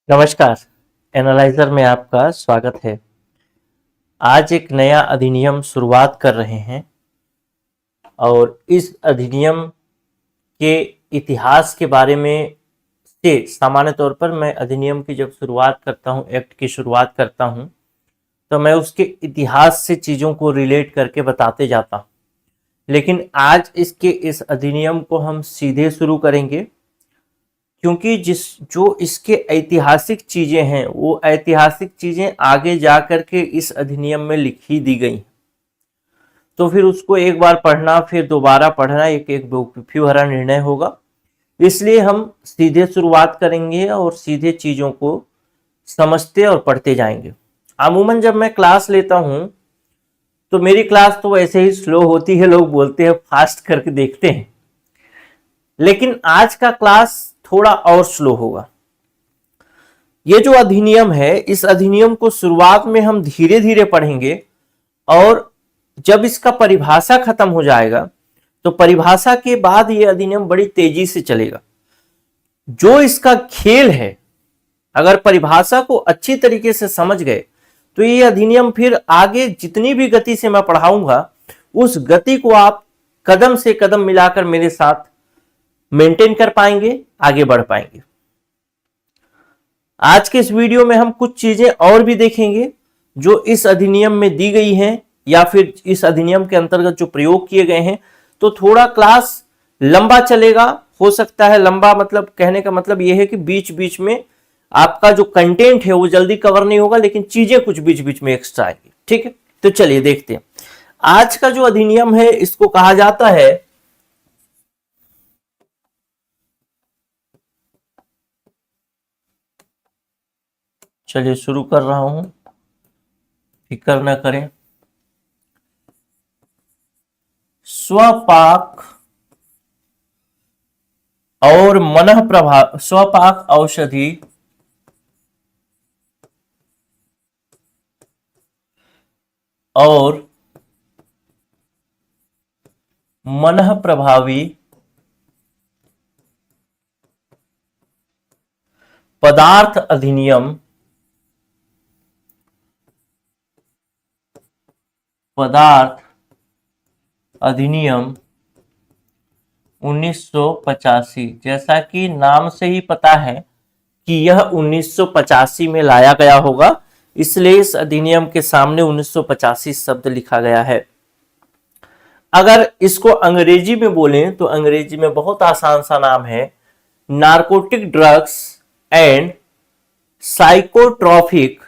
नमस्कार। एनालाइजर में आपका स्वागत है। आज एक नया अधिनियम शुरुआत कर रहे हैं और इस अधिनियम के इतिहास के बारे में से सामान्य तौर पर मैं अधिनियम की जब शुरुआत करता हूं, एक्ट की शुरुआत करता हूं, तो मैं उसके इतिहास से चीज़ों को रिलेट करके बताते जाता हूं। लेकिन आज इस अधिनियम को हम सीधे शुरू करेंगे, क्योंकि जो इसके ऐतिहासिक चीजें हैं वो ऐतिहासिक चीजें आगे जाकर के इस अधिनियम में लिखी दी गई, तो फिर उसको एक बार पढ़ना फिर दोबारा पढ़ना एक बेवकूफ़ी भरा निर्णय होगा। इसलिए हम सीधे शुरुआत करेंगे और सीधे चीजों को समझते और पढ़ते जाएंगे। अमूमन जब मैं क्लास लेता हूं तो मेरी क्लास तो ऐसे ही स्लो होती है, लोग बोलते हैं फास्ट करके देखते हैं, लेकिन आज का क्लास थोड़ा और स्लो होगा। ये जो अधिनियम है, इस अधिनियम को शुरुआत में हम धीरे धीरे पढ़ेंगे और जब इसका परिभाषा खत्म हो जाएगा तो परिभाषा के बाद ये अधिनियम बड़ी तेजी से चलेगा। जो इसका खेल है, अगर परिभाषा को अच्छी तरीके से समझ गए तो ये अधिनियम फिर आगे जितनी भी गति से मैं पढ़ाऊंगा उस गति को आप कदम से कदम मिलाकर मेरे साथ मेंटेन कर पाएंगे, आगे बढ़ पाएंगे। आज के इस वीडियो में हम कुछ चीजें और भी देखेंगे जो इस अधिनियम में दी गई हैं या फिर इस अधिनियम के अंतर्गत जो प्रयोग किए गए हैं। तो थोड़ा क्लास लंबा चलेगा, हो सकता है लंबा, मतलब कहने का मतलब यह है कि बीच बीच में आपका जो कंटेंट है वो जल्दी कवर नहीं होगा, लेकिन चीजें कुछ बीच बीच में एक्स्ट्रा आएंगी। ठीक है, तो चलिए देखते हैं। आज का जो अधिनियम है इसको कहा जाता है चलिए शुरू कर रहा हूं, फिक्र न करें। स्वपाक और मनः प्रभाव, स्वपाक औषधि और मनः प्रभावी पदार्थ अधिनियम 1985, जैसा कि नाम से ही पता है कि यह 1985 में लाया गया होगा, इसलिए इस अधिनियम के सामने 1985 शब्द लिखा गया है। अगर इसको अंग्रेजी में बोलें तो अंग्रेजी में बहुत आसान सा नाम है, narcotic drugs and psychotropic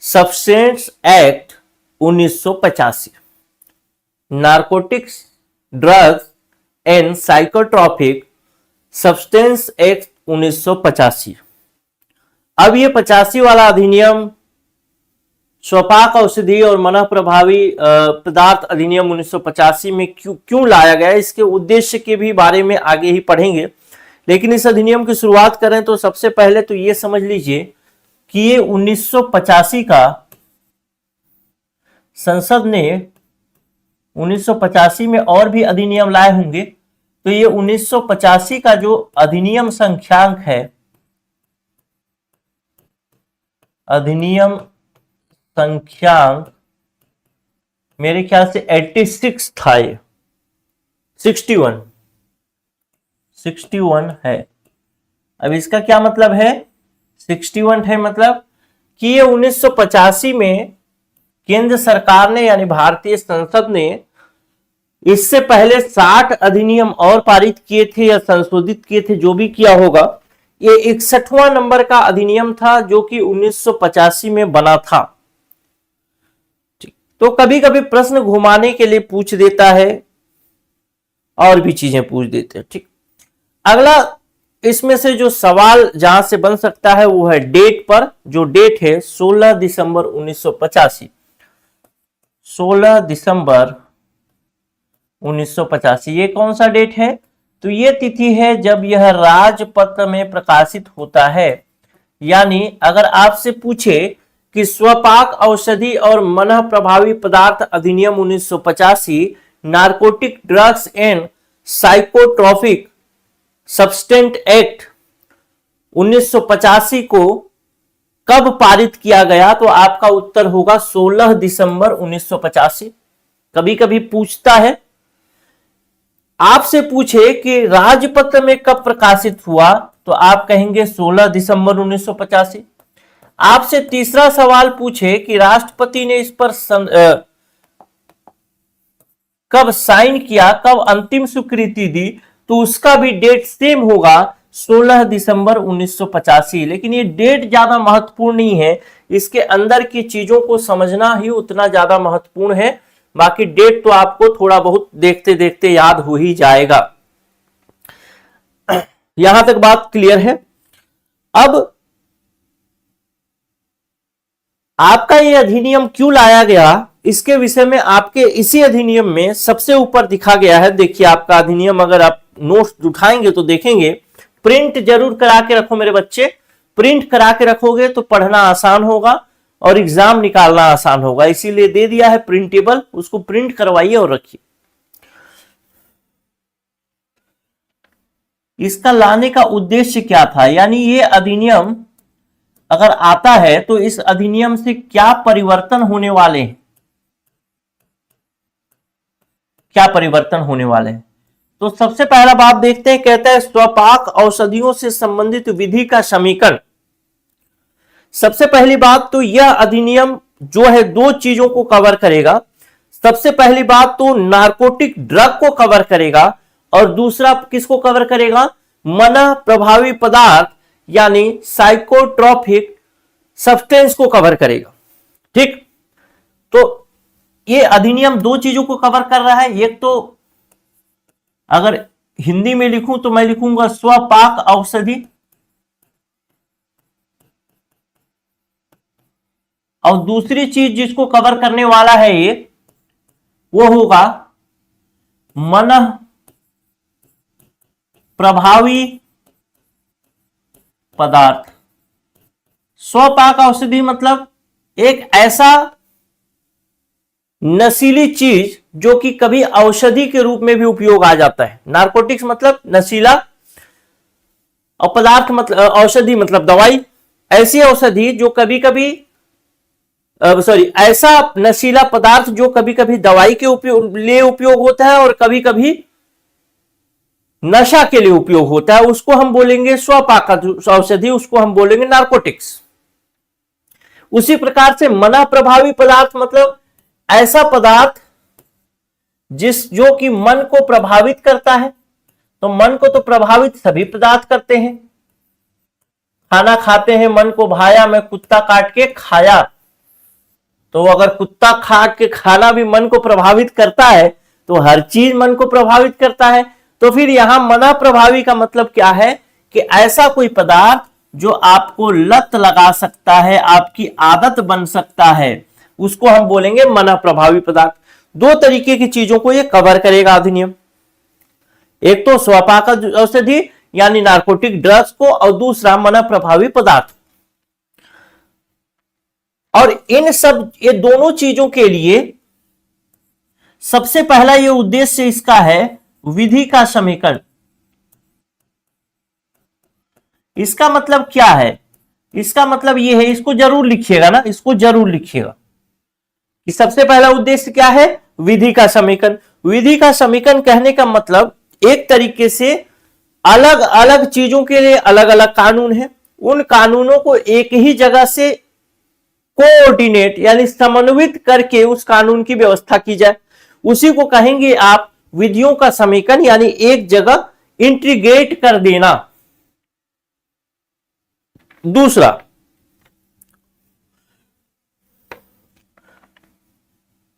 substance act 1985। Narcotics drugs and psychotropic substance act 1985। अब ये 85 वाला अधिनियम स्वपाक औषधि और मनः प्रभावी पदार्थ अधिनियम 1985 में क्यों लाया गया, इसके उद्देश्य के भी बारे में आगे ही पढ़ेंगे। लेकिन इस अधिनियम की शुरुआत करें तो सबसे पहले तो ये समझ लीजिए कि ये 1985 का संसद ने 1985 में और भी अधिनियम लाए होंगे, तो ये 1985 का जो अधिनियम संख्यांक है, अधिनियम संख्यांक मेरे ख्याल से 86 था, ये 61 है। अब इसका क्या मतलब है, 61 है मतलब कि ये 1985 में केंद्र सरकार ने यानी भारतीय संसद ने इससे पहले 60 अधिनियम और पारित किए थे या संशोधित किए थे, जो भी किया होगा। ये 61वां नंबर का अधिनियम था जो कि 1985 में बना था। तो कभी कभी प्रश्न घुमाने के लिए पूछ देता है और भी चीजें पूछ देते हैं। ठीक, अगला इसमें से जो सवाल जहां से बन सकता है वो है डेट पर। जो डेट है 16 दिसंबर 1985, 16 दिसंबर 1985, ये कौन सा डेट है, तो ये तिथि है जब यह राजपत्र में प्रकाशित होता है। यानी अगर आपसे पूछे कि स्वपाक औषधि और मनः प्रभावी पदार्थ अधिनियम 1985, narcotic drugs and psychotropic substance act 1985 को कब पारित किया गया? तो आपका उत्तर होगा 16 दिसंबर 1985। कभी कभी पूछता है, आपसे पूछे कि राजपत्र में कब प्रकाशित हुआ, तो आप कहेंगे 16 दिसंबर 1985। आपसे तीसरा सवाल पूछे कि राष्ट्रपति ने इस पर कब साइन किया, कब अंतिम स्वीकृति दी, तो उसका भी डेट सेम होगा 16 दिसंबर 1985। लेकिन ये डेट ज्यादा महत्वपूर्ण नहीं है, इसके अंदर की चीजों को समझना ही उतना ज्यादा महत्वपूर्ण है। बाकी डेट तो आपको थोड़ा बहुत देखते देखते याद हो ही जाएगा। यहां तक बात क्लियर है। अब आपका ये अधिनियम क्यों लाया गया, इसके विषय में आपके इसी अधिनियम में सबसे ऊपर दिखा गया है। देखिए आपका अधिनियम, अगर आप नोट्स उठाएंगे तो देखेंगे, प्रिंट जरूर करा के रखो मेरे बच्चे। प्रिंट करा के रखोगे तो पढ़ना आसान होगा और एग्जाम निकालना आसान होगा, इसीलिए दे दिया है प्रिंटेबल, उसको प्रिंट करवाइए और रखिए। इसका लाने का उद्देश्य क्या था, यानी ये अधिनियम अगर आता है तो इस अधिनियम से क्या परिवर्तन होने वाले हैं, क्या परिवर्तन होने वाले हैं। तो सबसे पहला बात देखते हैं, कहता है स्वपाक औषधियों से संबंधित विधि का समीकरण। सबसे पहली बात तो यह अधिनियम जो है दो चीजों को कवर करेगा। सबसे पहली बात तो नार्कोटिक ड्रग को कवर करेगा और दूसरा किसको कवर करेगा, मना प्रभावी पदार्थ यानी साइकोट्रोपिक सब्सटेंस को कवर करेगा। ठीक, तो ये अधिनियम दो चीजों को कवर कर रहा है। एक तो अगर हिंदी में लिखूं तो मैं लिखूंगा स्वपाक औषधि, और दूसरी चीज जिसको कवर करने वाला है ये, वो होगा मन प्रभावी पदार्थ। स्वपाक औषधि मतलब एक ऐसा नशीली चीज जो कि कभी औषधि के रूप में भी उपयोग आ जाता है। नार्कोटिक्स मतलब नशीला और पदार्थ मतलब औषधि मतलब दवाई। ऐसी औषधि जो कभी कभी ऐसा नशीला पदार्थ जो कभी कभी दवाई के लिए उपयोग होता है और कभी कभी नशा के लिए उपयोग होता है, उसको हम बोलेंगे स्वपाक औषधि, उसको हम बोलेंगे नार्कोटिक्स। उसी प्रकार से मना प्रभावी पदार्थ मतलब ऐसा पदार्थ जो कि मन को प्रभावित करता है। तो मन को तो प्रभावित सभी पदार्थ करते हैं। खाना खाते हैं, मन को भाया, मैं कुत्ता काट के खाया, तो अगर कुत्ता काट के खाना भी मन को प्रभावित करता है तो हर चीज मन को प्रभावित करता है। तो फिर यहां मना प्रभावी का मतलब क्या है कि ऐसा कोई पदार्थ जो आपको लत लगा सकता है, आपकी आदत बन सकता है, उसको हम बोलेंगे मना प्रभावी पदार्थ। दो तरीके की चीजों को यह कवर करेगा अधिनियम, एक तो स्वपाक औषधि यानी नार्कोटिक ड्रग्स को, और दूसरा मना प्रभावी पदार्थ। और इन सब ये दोनों चीजों के लिए सबसे पहला ये उद्देश्य इसका है विधि का समीकरण। इसका मतलब क्या है, इसका मतलब ये है, इसको जरूर लिखिएगा ना, इसको जरूर लिखिएगा कि सबसे पहला उद्देश्य क्या है, विधि का समीकरण। विधि का समीकरण कहने का मतलब एक तरीके से अलग अलग चीजों के लिए अलग अलग कानून है, उन कानूनों को एक ही जगह से कोऑर्डिनेट यानी समन्वित करके उस कानून की व्यवस्था की जाए, उसी को कहेंगे आप विधियों का समीकरण, यानी एक जगह इंटीग्रेट कर देना। दूसरा,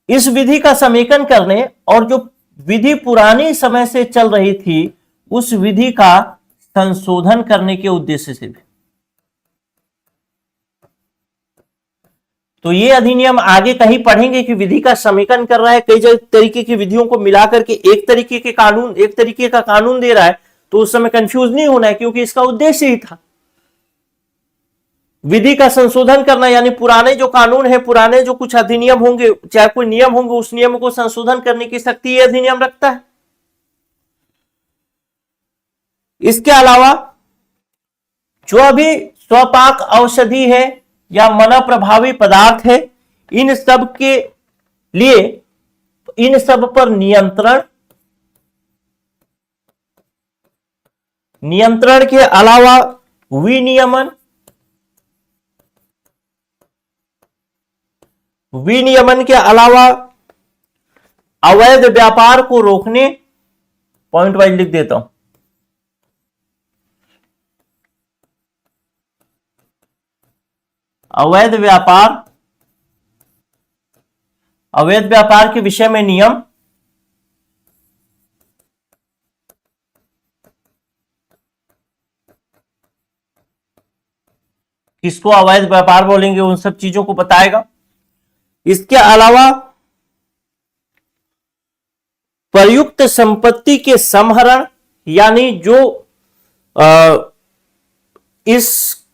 इस विधि का समीकरण करने और जो विधि पुरानी समय से चल रही थी उस विधि का संशोधन करने के उद्देश्य से भी। तो ये अधिनियम आगे कहीं पढ़ेंगे कि विधि का समीकरण कर रहा है, कई तरीके की विधियों को मिलाकर के एक तरीके का कानून दे रहा है, तो उस समय कंफ्यूज नहीं होना है क्योंकि इसका उद्देश्य ही था विधि का संशोधन करना, यानी पुराने जो कानून है, पुराने जो कुछ अधिनियम होंगे, चाहे कोई नियम होंगे, उस नियम को संशोधन करने की शक्ति यह अधिनियम रखता है। इसके अलावा जो भी स्वपाक औषधि है या मन प्रभावी पदार्थ है, इन सब के लिए, इन सब पर नियंत्रण के अलावा विनियमन के अलावा अवैध व्यापार को रोकने, पॉइंट वाइज लिख देता हूं, अवैध व्यापार के विषय में नियम, किसको अवैध व्यापार बोलेंगे उन सब चीजों को बताएगा। इसके अलावा प्रयुक्त संपत्ति के समहरण, यानी जो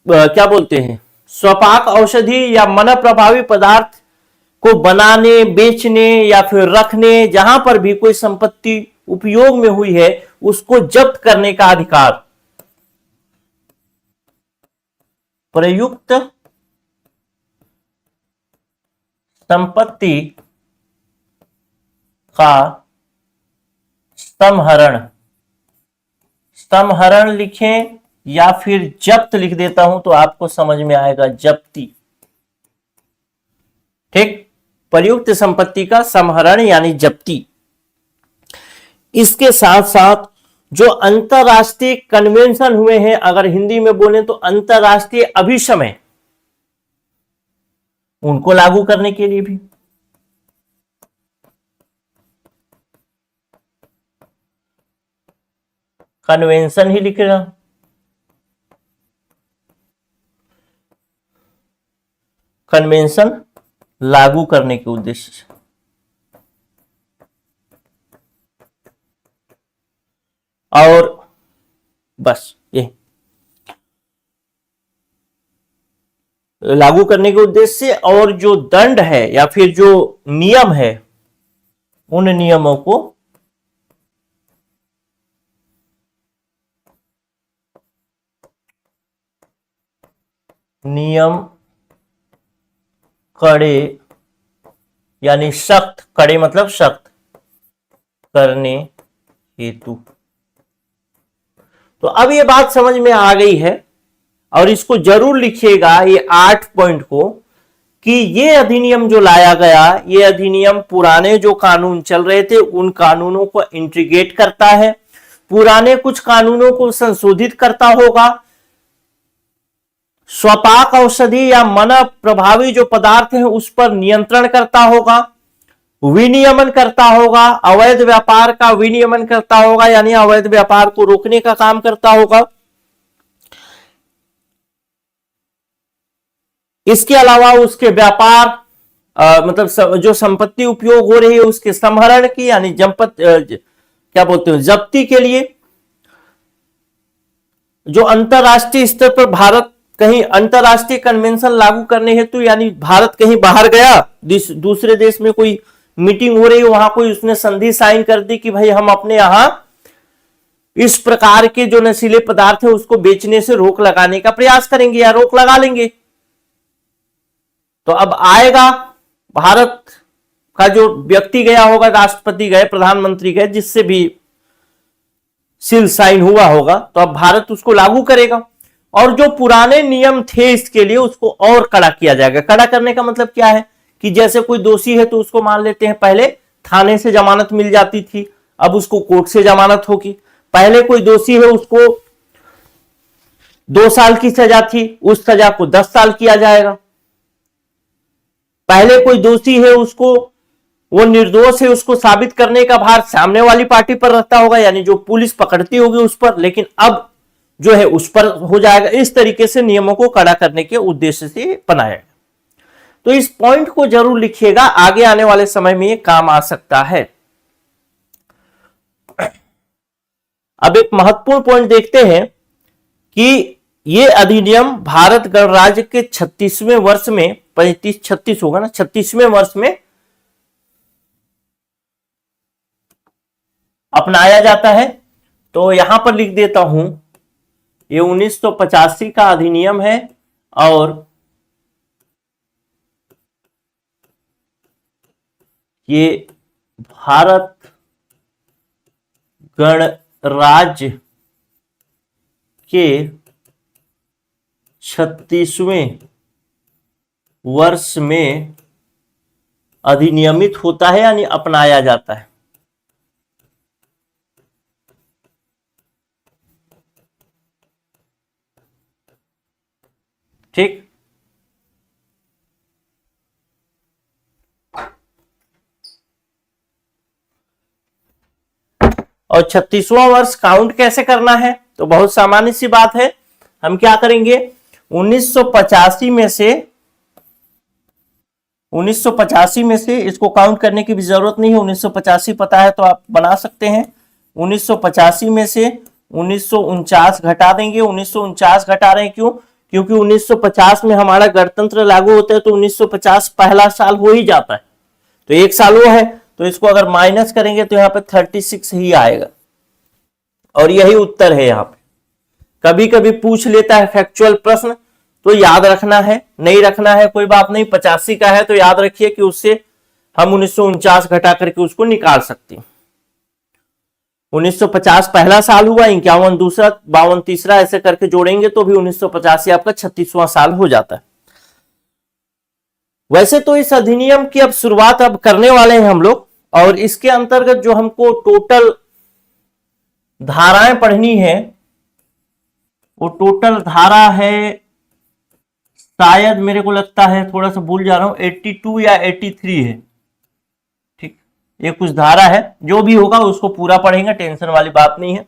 क्या बोलते हैं, स्वपाक औषधि या मन प्रभावी पदार्थ को बनाने, बेचने या फिर रखने, जहां पर भी कोई संपत्ति उपयोग में हुई है उसको जब्त करने का अधिकार। प्रयुक्त संपत्ति का समहरण लिखें या फिर जब्त लिख देता हूं तो आपको समझ में आएगा, जब्ती। ठीक, प्रयुक्त संपत्ति का समहरण यानी जब्ती। इसके साथ साथ जो अंतरराष्ट्रीय कन्वेंशन हुए हैं, अगर हिंदी में बोले तो अंतरराष्ट्रीय अभिसमय, उनको लागू करने के लिए भी कन्वेंशन ही लिख रहा, कन्वेंशन लागू करने के उद्देश्य से। और बस ये लागू करने के उद्देश्य से, और जो दंड है या फिर जो नियम है, उन नियमों को नियम कड़े यानी सख्त, कड़े मतलब सख्त करने हेतु। तो अब ये बात समझ में आ गई है, और इसको जरूर लिखिएगा ये 8 पॉइंट को, कि ये अधिनियम जो लाया गया, ये अधिनियम पुराने जो कानून चल रहे थे उन कानूनों को इंटीग्रेट करता है, पुराने कुछ कानूनों को संशोधित करता होगा, स्वपाक औषधि या मन प्रभावी जो पदार्थ है उस पर नियंत्रण करता होगा, विनियमन करता होगा, अवैध व्यापार का विनियमन करता होगा, यानी अवैध व्यापार को रोकने का काम करता होगा। इसके अलावा उसके व्यापार मतलब जो संपत्ति उपयोग हो रही है उसके समहरण की, यानी क्या बोलते हैं, जब्ती के लिए। जो अंतरराष्ट्रीय स्तर पर भारत कहीं अंतरराष्ट्रीय कन्वेंशन लागू करने हेतु, यानी भारत कहीं बाहर गया, दूसरे देश में कोई मीटिंग हो रही है, वहां कोई उसने संधि साइन कर दी कि भाई हम अपने यहां इस प्रकार के जो नशीले पदार्थ है उसको बेचने से रोक लगाने का प्रयास करेंगे या रोक लगा लेंगे। तो अब आएगा भारत का जो व्यक्ति गया होगा, राष्ट्रपति गए, प्रधानमंत्री गए, जिससे भी सील साइन हुआ होगा, तो अब भारत उसको लागू करेगा। और जो पुराने नियम थे इसके लिए उसको और कड़ा किया जाएगा। कड़ा करने का मतलब क्या है कि जैसे कोई दोषी है तो उसको मान लेते हैं, पहले थाने से जमानत मिल जाती थी, अब उसको कोर्ट से जमानत होगी। पहले कोई दोषी है उसको 2 साल की सजा थी, उस सजा को 10 साल किया जाएगा। पहले कोई दोषी है उसको, वो निर्दोष है, उसको साबित करने का भार सामने वाली पार्टी पर रहता होगा, यानी जो पुलिस पकड़ती होगी उस पर, लेकिन अब जो है उस पर हो जाएगा। इस तरीके से नियमों को कड़ा करने के उद्देश्य से बनाया गया। तो इस पॉइंट को जरूर लिखिएगा, आगे आने वाले समय में ये काम आ सकता है। अब एक महत्वपूर्ण पॉइंट देखते हैं कि ये अधिनियम भारत गणराज्य के 36वें वर्ष में, 36 होगा ना, 36वें वर्ष में अपनाया जाता है। तो यहां पर लिख देता हूं, ये 1985 का अधिनियम है और ये भारत गणराज्य के 36वें वर्ष में अधिनियमित होता है यानी अपनाया जाता है। ठीक, और 36वां वर्ष काउंट कैसे करना है, तो बहुत सामान्य सी बात है। हम क्या करेंगे, 1985 में से इसको काउंट करने की भी जरूरत नहीं है, 1985 पता है तो आप बना सकते हैं। 1985 में से 1949 घटा देंगे। 1949 घटा रहे हैं क्यों, क्योंकि 1950 में हमारा गणतंत्र लागू होता है, तो 1950 पहला साल हो ही जाता है, तो एक साल वो है, तो इसको अगर माइनस करेंगे तो यहाँ पे 36 ही आएगा और यही उत्तर है। यहाँ पे कभी कभी पूछ लेता है फैक्चुअल प्रश्न, तो याद रखना है, नहीं रखना है कोई बात नहीं। 85 का है तो याद रखिए कि उससे हम 1949 घटा करके उसको निकाल सकते हैं। 1950 पहला साल हुआ, 51 दूसरा, 52 तीसरा, ऐसे करके जोड़ेंगे तो भी 1985 आपका 36वां साल हो जाता है। वैसे तो इस अधिनियम की अब शुरुआत अब करने वाले हैं हम लोग, और इसके अंतर्गत जो हमको टोटल धाराएं पढ़नी है, वो टोटल धारा है, शायद मेरे को लगता है, थोड़ा सा भूल जा रहा हूं, 82 या 83 है। ठीक, ये कुछ धारा है, जो भी होगा उसको पूरा पढ़ेंगे, टेंशन वाली बात नहीं है।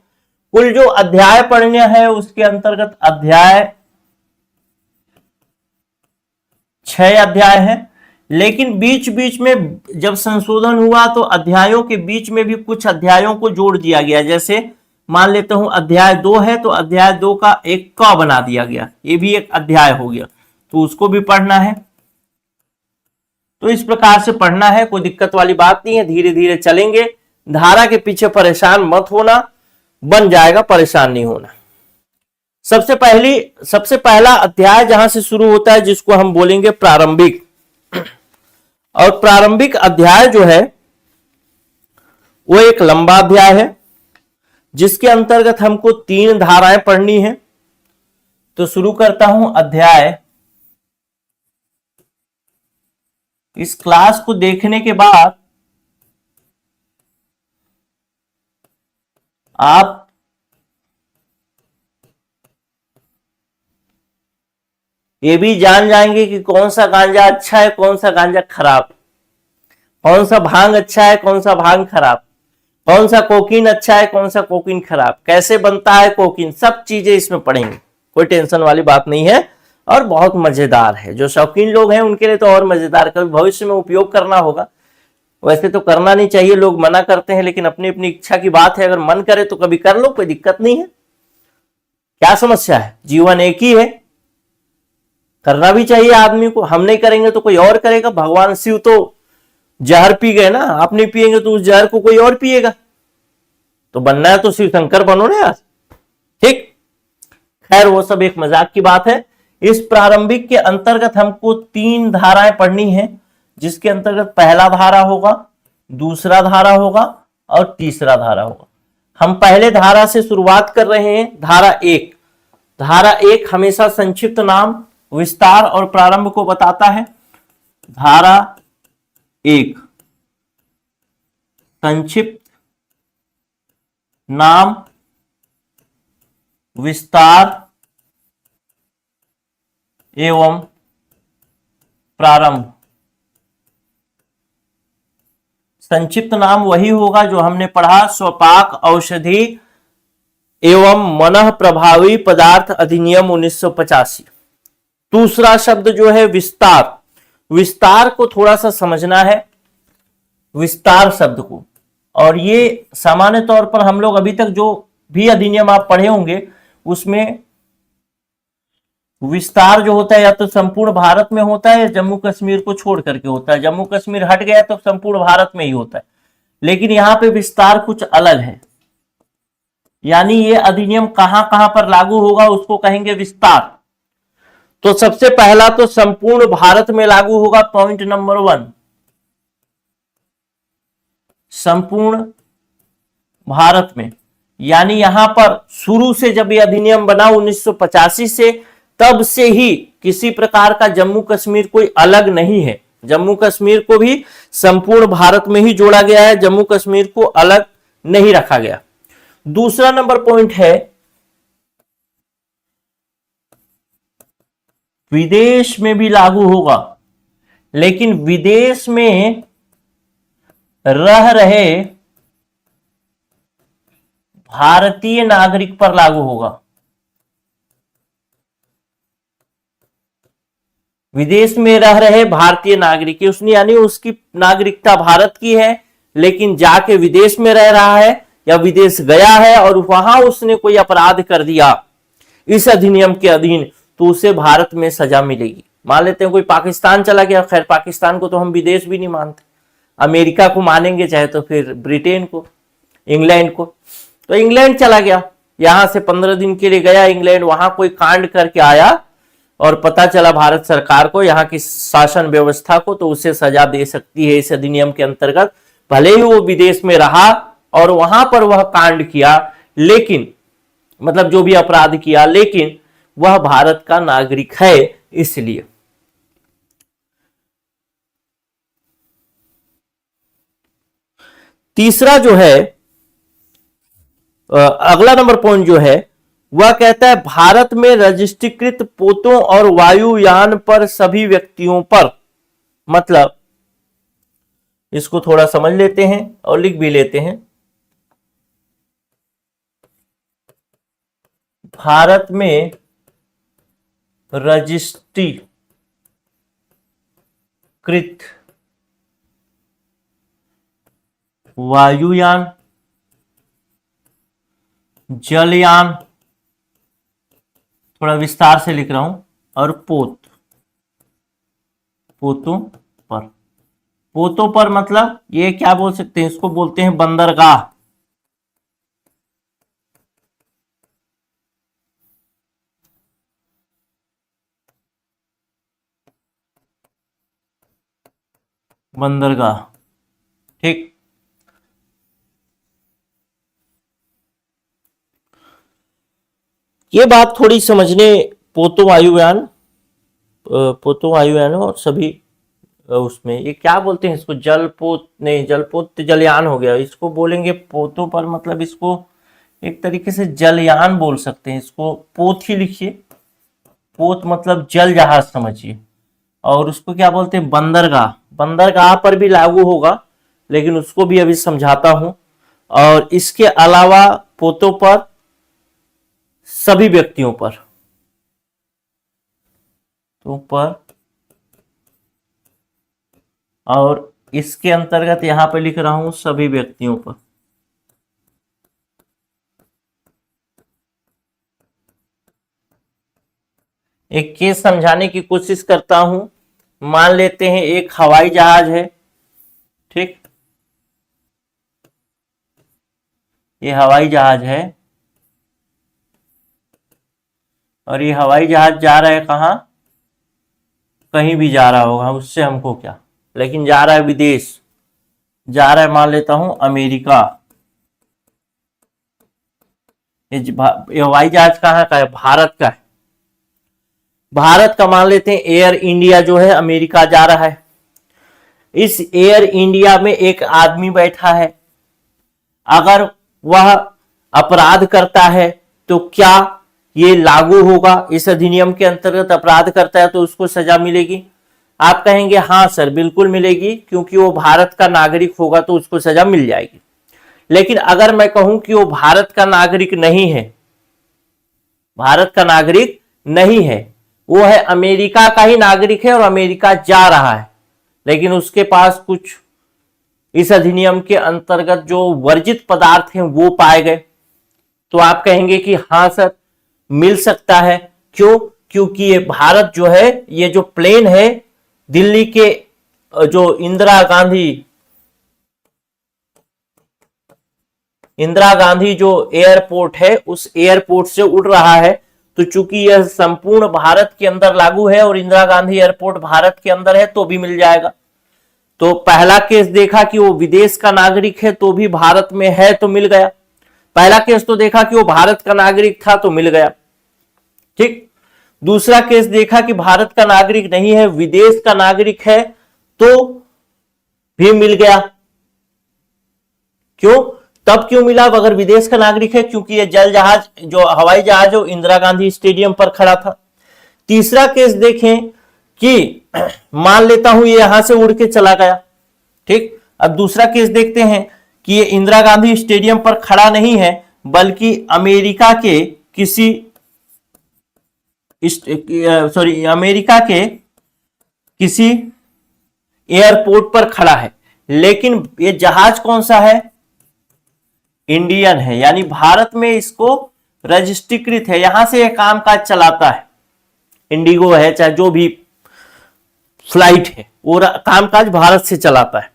कुल जो अध्याय पढ़ने हैं उसके अंतर्गत अध्याय 6 अध्याय हैं, लेकिन बीच बीच में जब संशोधन हुआ तो अध्यायों के बीच में भी कुछ अध्यायों को जोड़ दिया गया। जैसे मान लेता हूं अध्याय 2 है तो अध्याय 2 का एक क बना दिया गया, ये भी एक अध्याय हो गया, तो उसको भी पढ़ना है। तो इस प्रकार से पढ़ना है, कोई दिक्कत वाली बात नहीं है, धीरे धीरे चलेंगे। धारा के पीछे परेशान मत होना, बन जाएगा, परेशान नहीं होना। सबसे पहला अध्याय जहां से शुरू होता है जिसको हम बोलेंगे प्रारंभिक, और प्रारंभिक अध्याय जो है वो एक लंबा अध्याय है जिसके अंतर्गत हमको 3 धाराएं पढ़नी है। तो शुरू करता हूं अध्याय। इस क्लास को देखने के बाद आप ये भी जान जाएंगे कि कौन सा गांजा अच्छा है, कौन सा गांजा खराब, कौन सा भांग अच्छा है, कौन सा भांग खराब, कौन सा कोकीन अच्छा है, कौन सा कोकीन खराब, कैसे बनता है कोकीन, सब चीजें इसमें पढ़ेंगे, कोई टेंशन वाली बात नहीं है और बहुत मजेदार है। जो शौकीन लोग हैं उनके लिए तो और मजेदार, कभी भविष्य में उपयोग करना होगा। वैसे तो करना नहीं चाहिए, लोग मना करते हैं, लेकिन अपनी अपनी इच्छा की बात है, अगर मन करे तो कभी कर लो, कोई दिक्कत नहीं है, क्या समस्या है, जीवन एक ही है, करना भी चाहिए आदमी को। हम नहीं करेंगे तो कोई और करेगा। भगवान शिव तो जहर पी गए ना, आप नहीं पिएंगे तो उस जहर को कोई और पिएगा। तो बनना है तो शिव शंकर बनो ना यार, ठीक। खैर वो सब एक मजाक की बात है। इस प्रारंभिक के अंतर्गत हमको 3 धाराएं पढ़नी है, जिसके अंतर्गत पहला धारा होगा, दूसरा धारा होगा और तीसरा धारा होगा। हम पहले धारा से शुरुआत कर रहे हैं, धारा 1। धारा 1 हमेशा संक्षिप्त नाम, विस्तार और प्रारंभ को बताता है। धारा 1 संक्षिप्त नाम, विस्तार एवं प्रारंभ। संक्षिप्त नाम वही होगा जो हमने पढ़ा, स्वपाक औषधि एवं मनः प्रभावी पदार्थ अधिनियम 1985। दूसरा शब्द जो है विस्तार, विस्तार को थोड़ा सा समझना है, विस्तार शब्द को। और ये सामान्य तौर पर हम लोग अभी तक जो भी अधिनियम आप पढ़े होंगे उसमें विस्तार जो होता है या तो संपूर्ण भारत में होता है या जम्मू कश्मीर को छोड़ करके होता है। जम्मू कश्मीर हट गया तो संपूर्ण भारत में ही होता है, लेकिन यहां पे विस्तार कुछ अलग है। यानी ये अधिनियम कहां कहां पर लागू होगा उसको कहेंगे विस्तार। तो सबसे पहला तो संपूर्ण भारत में लागू होगा, पॉइंट नंबर 1, संपूर्ण भारत में। यानी यहां पर शुरू से जब यह अधिनियम बना 1985 से, तब से ही किसी प्रकार का जम्मू कश्मीर कोई अलग नहीं है। जम्मू कश्मीर को भी संपूर्ण भारत में ही जोड़ा गया है, जम्मू कश्मीर को अलग नहीं रखा गया। दूसरा नंबर पॉइंट है, विदेश में भी लागू होगा, लेकिन विदेश में रह रहे भारतीय नागरिक पर लागू होगा। विदेश में रह रहे भारतीय नागरिक, उसने यानी उसकी नागरिकता भारत की है, लेकिन जाके विदेश में रह रहा है या विदेश गया है और वहां उसने कोई अपराध कर दिया इस अधिनियम के अधीन, तो उसे भारत में सजा मिलेगी। मान लेते हैं कोई पाकिस्तान चला गया, खैर पाकिस्तान को तो हम विदेश भी नहीं मानते, अमेरिका को मानेंगे, चाहे तो फिर ब्रिटेन को, इंग्लैंड को। तो इंग्लैंड चला गया, यहां से 15 दिन के लिए गया इंग्लैंड, वहां कोई कांड करके आया और पता चला भारत सरकार को, यहाँ की शासन व्यवस्था को, तो उसे सजा दे सकती है इस अधिनियम के अंतर्गत, भले ही वो विदेश में रहा और वहां पर वह कांड किया, लेकिन मतलब जो भी अपराध किया, लेकिन वह भारत का नागरिक है इसलिए। तीसरा जो है, अगला नंबर पॉइंट जो है वह कहता है भारत में रजिस्ट्रीकृत पोतों और वायुयान पर सभी व्यक्तियों पर, मतलब इसको थोड़ा समझ लेते हैं और लिख भी लेते हैं। भारत में रजिस्ट्रीकृत वायुयान, जलयान, थोड़ा विस्तार से लिख रहा हूं, और पोतों पर। पोतों पर मतलब ये क्या बोल सकते हैं, इसको बोलते हैं बंदरगाह। बंदरगाह, ठीक। ये बात थोड़ी समझने, पोतो वायुयान और सभी उसमें, ये क्या बोलते हैं इसको, जलपोत नहीं, जलपोत जलयान हो गया, इसको बोलेंगे पोतों पर, मतलब इसको एक तरीके से जलयान बोल सकते हैं, इसको पोत ही लिखिए। पोत मतलब जल जहाज समझिए, और उसको क्या बोलते हैं, बंदरगाह। बंदरगाह पर भी लागू होगा, लेकिन उसको भी अभी समझाता हूं। और इसके अलावा पोतों पर, सभी व्यक्तियों पर, तो पर, और इसके अंतर्गत यहां पे लिख रहा हूं सभी व्यक्तियों पर। एक केस समझाने की कोशिश करता हूं। मान लेते हैं एक हवाई जहाज है, ठीक, ये हवाई जहाज है, और ये हवाई जहाज जा रहा है कहां, कहीं भी जा रहा होगा, उससे हमको क्या, लेकिन जा रहा है विदेश, जा रहा है मान लेता हूं अमेरिका। ये हवाई जहाज कहां का है, भारत का है। भारत का मान लेते हैं एयर इंडिया जो है, अमेरिका जा रहा है। इस एयर इंडिया में एक आदमी बैठा है, अगर वह अपराध करता है तो क्या ये लागू होगा, इस अधिनियम के अंतर्गत अपराध करता है तो उसको सजा मिलेगी? आप कहेंगे हाँ सर बिल्कुल मिलेगी, क्योंकि वो भारत का नागरिक होगा तो उसको सजा मिल जाएगी। लेकिन अगर मैं कहूं कि वो भारत का नागरिक नहीं है, भारत का नागरिक नहीं है, वो है अमेरिका का ही नागरिक है और अमेरिका जा रहा है, लेकिन उसके पास कुछ इस अधिनियम के अंतर्गत जो वर्जित पदार्थ हैं वो पाए गए, तो आप कहेंगे कि हाँ सर मिल सकता है। क्यों? क्योंकि ये भारत जो है, ये जो प्लेन है दिल्ली के, जो इंदिरा गांधी इंदिरा गांधी जो एयरपोर्ट है उस एयरपोर्ट से उड़ रहा है, तो चूंकि यह संपूर्ण भारत के अंदर लागू है और इंदिरा गांधी एयरपोर्ट भारत के अंदर है तो भी मिल जाएगा। तो पहला केस देखा कि वो विदेश का नागरिक है तो भी भारत में है तो मिल गया। पहला केस तो देखा कि वो भारत का नागरिक था तो मिल गया, ठीक। दूसरा केस देखा कि भारत का नागरिक नहीं है, विदेश का नागरिक है तो भी मिल गया। क्यों? तब क्यों मिला अगर विदेश का नागरिक है? क्योंकि ये जल जहाज जो हवाई जहाज वो इंदिरा गांधी स्टेडियम पर खड़ा था। तीसरा केस देखें कि मान लेता हूं ये यहां से उड़ के चला गया, ठीक। अब दूसरा केस देखते हैं कि ये इंदिरा गांधी स्टेडियम पर खड़ा नहीं है बल्कि अमेरिका के किसी अमेरिका के किसी एयरपोर्ट पर खड़ा है, लेकिन ये जहाज कौन सा है? इंडियन है, यानी भारत में इसको रजिस्ट्रीकृत है, यहां से यह काम काज चलाता है। इंडिगो है चाहे जो भी फ्लाइट है वो कामकाज भारत से चलाता है।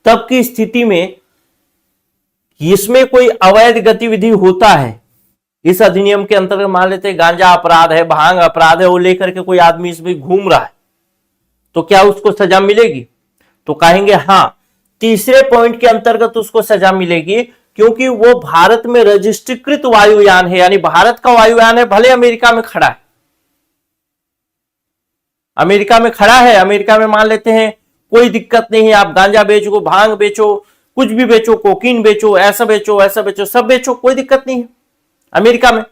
तब की स्थिति में इसमें कोई अवैध गतिविधि होता है, इस अधिनियम के अंतर्गत मान लेते हैं गांजा अपराध है, भांग अपराध है, वो लेकर के कोई आदमी इसमें घूम रहा है, तो क्या उसको सजा मिलेगी? तो कहेंगे हां, तीसरे पॉइंट के अंतर्गत उसको सजा मिलेगी, क्योंकि वो भारत में रजिस्ट्रीकृत वायुयान है, यानी भारत का वायुयान है, भले अमेरिका में खड़ा है। अमेरिका में खड़ा है, अमेरिका में मान लेते हैं कोई दिक्कत नहीं है, आप गांजा बेचो, भांग बेचो, कुछ भी बेचो, कोकीन बेचो, ऐसा बेचो, ऐसा बेचो, सब बेचो, कोई दिक्कत नहीं है अमेरिका में।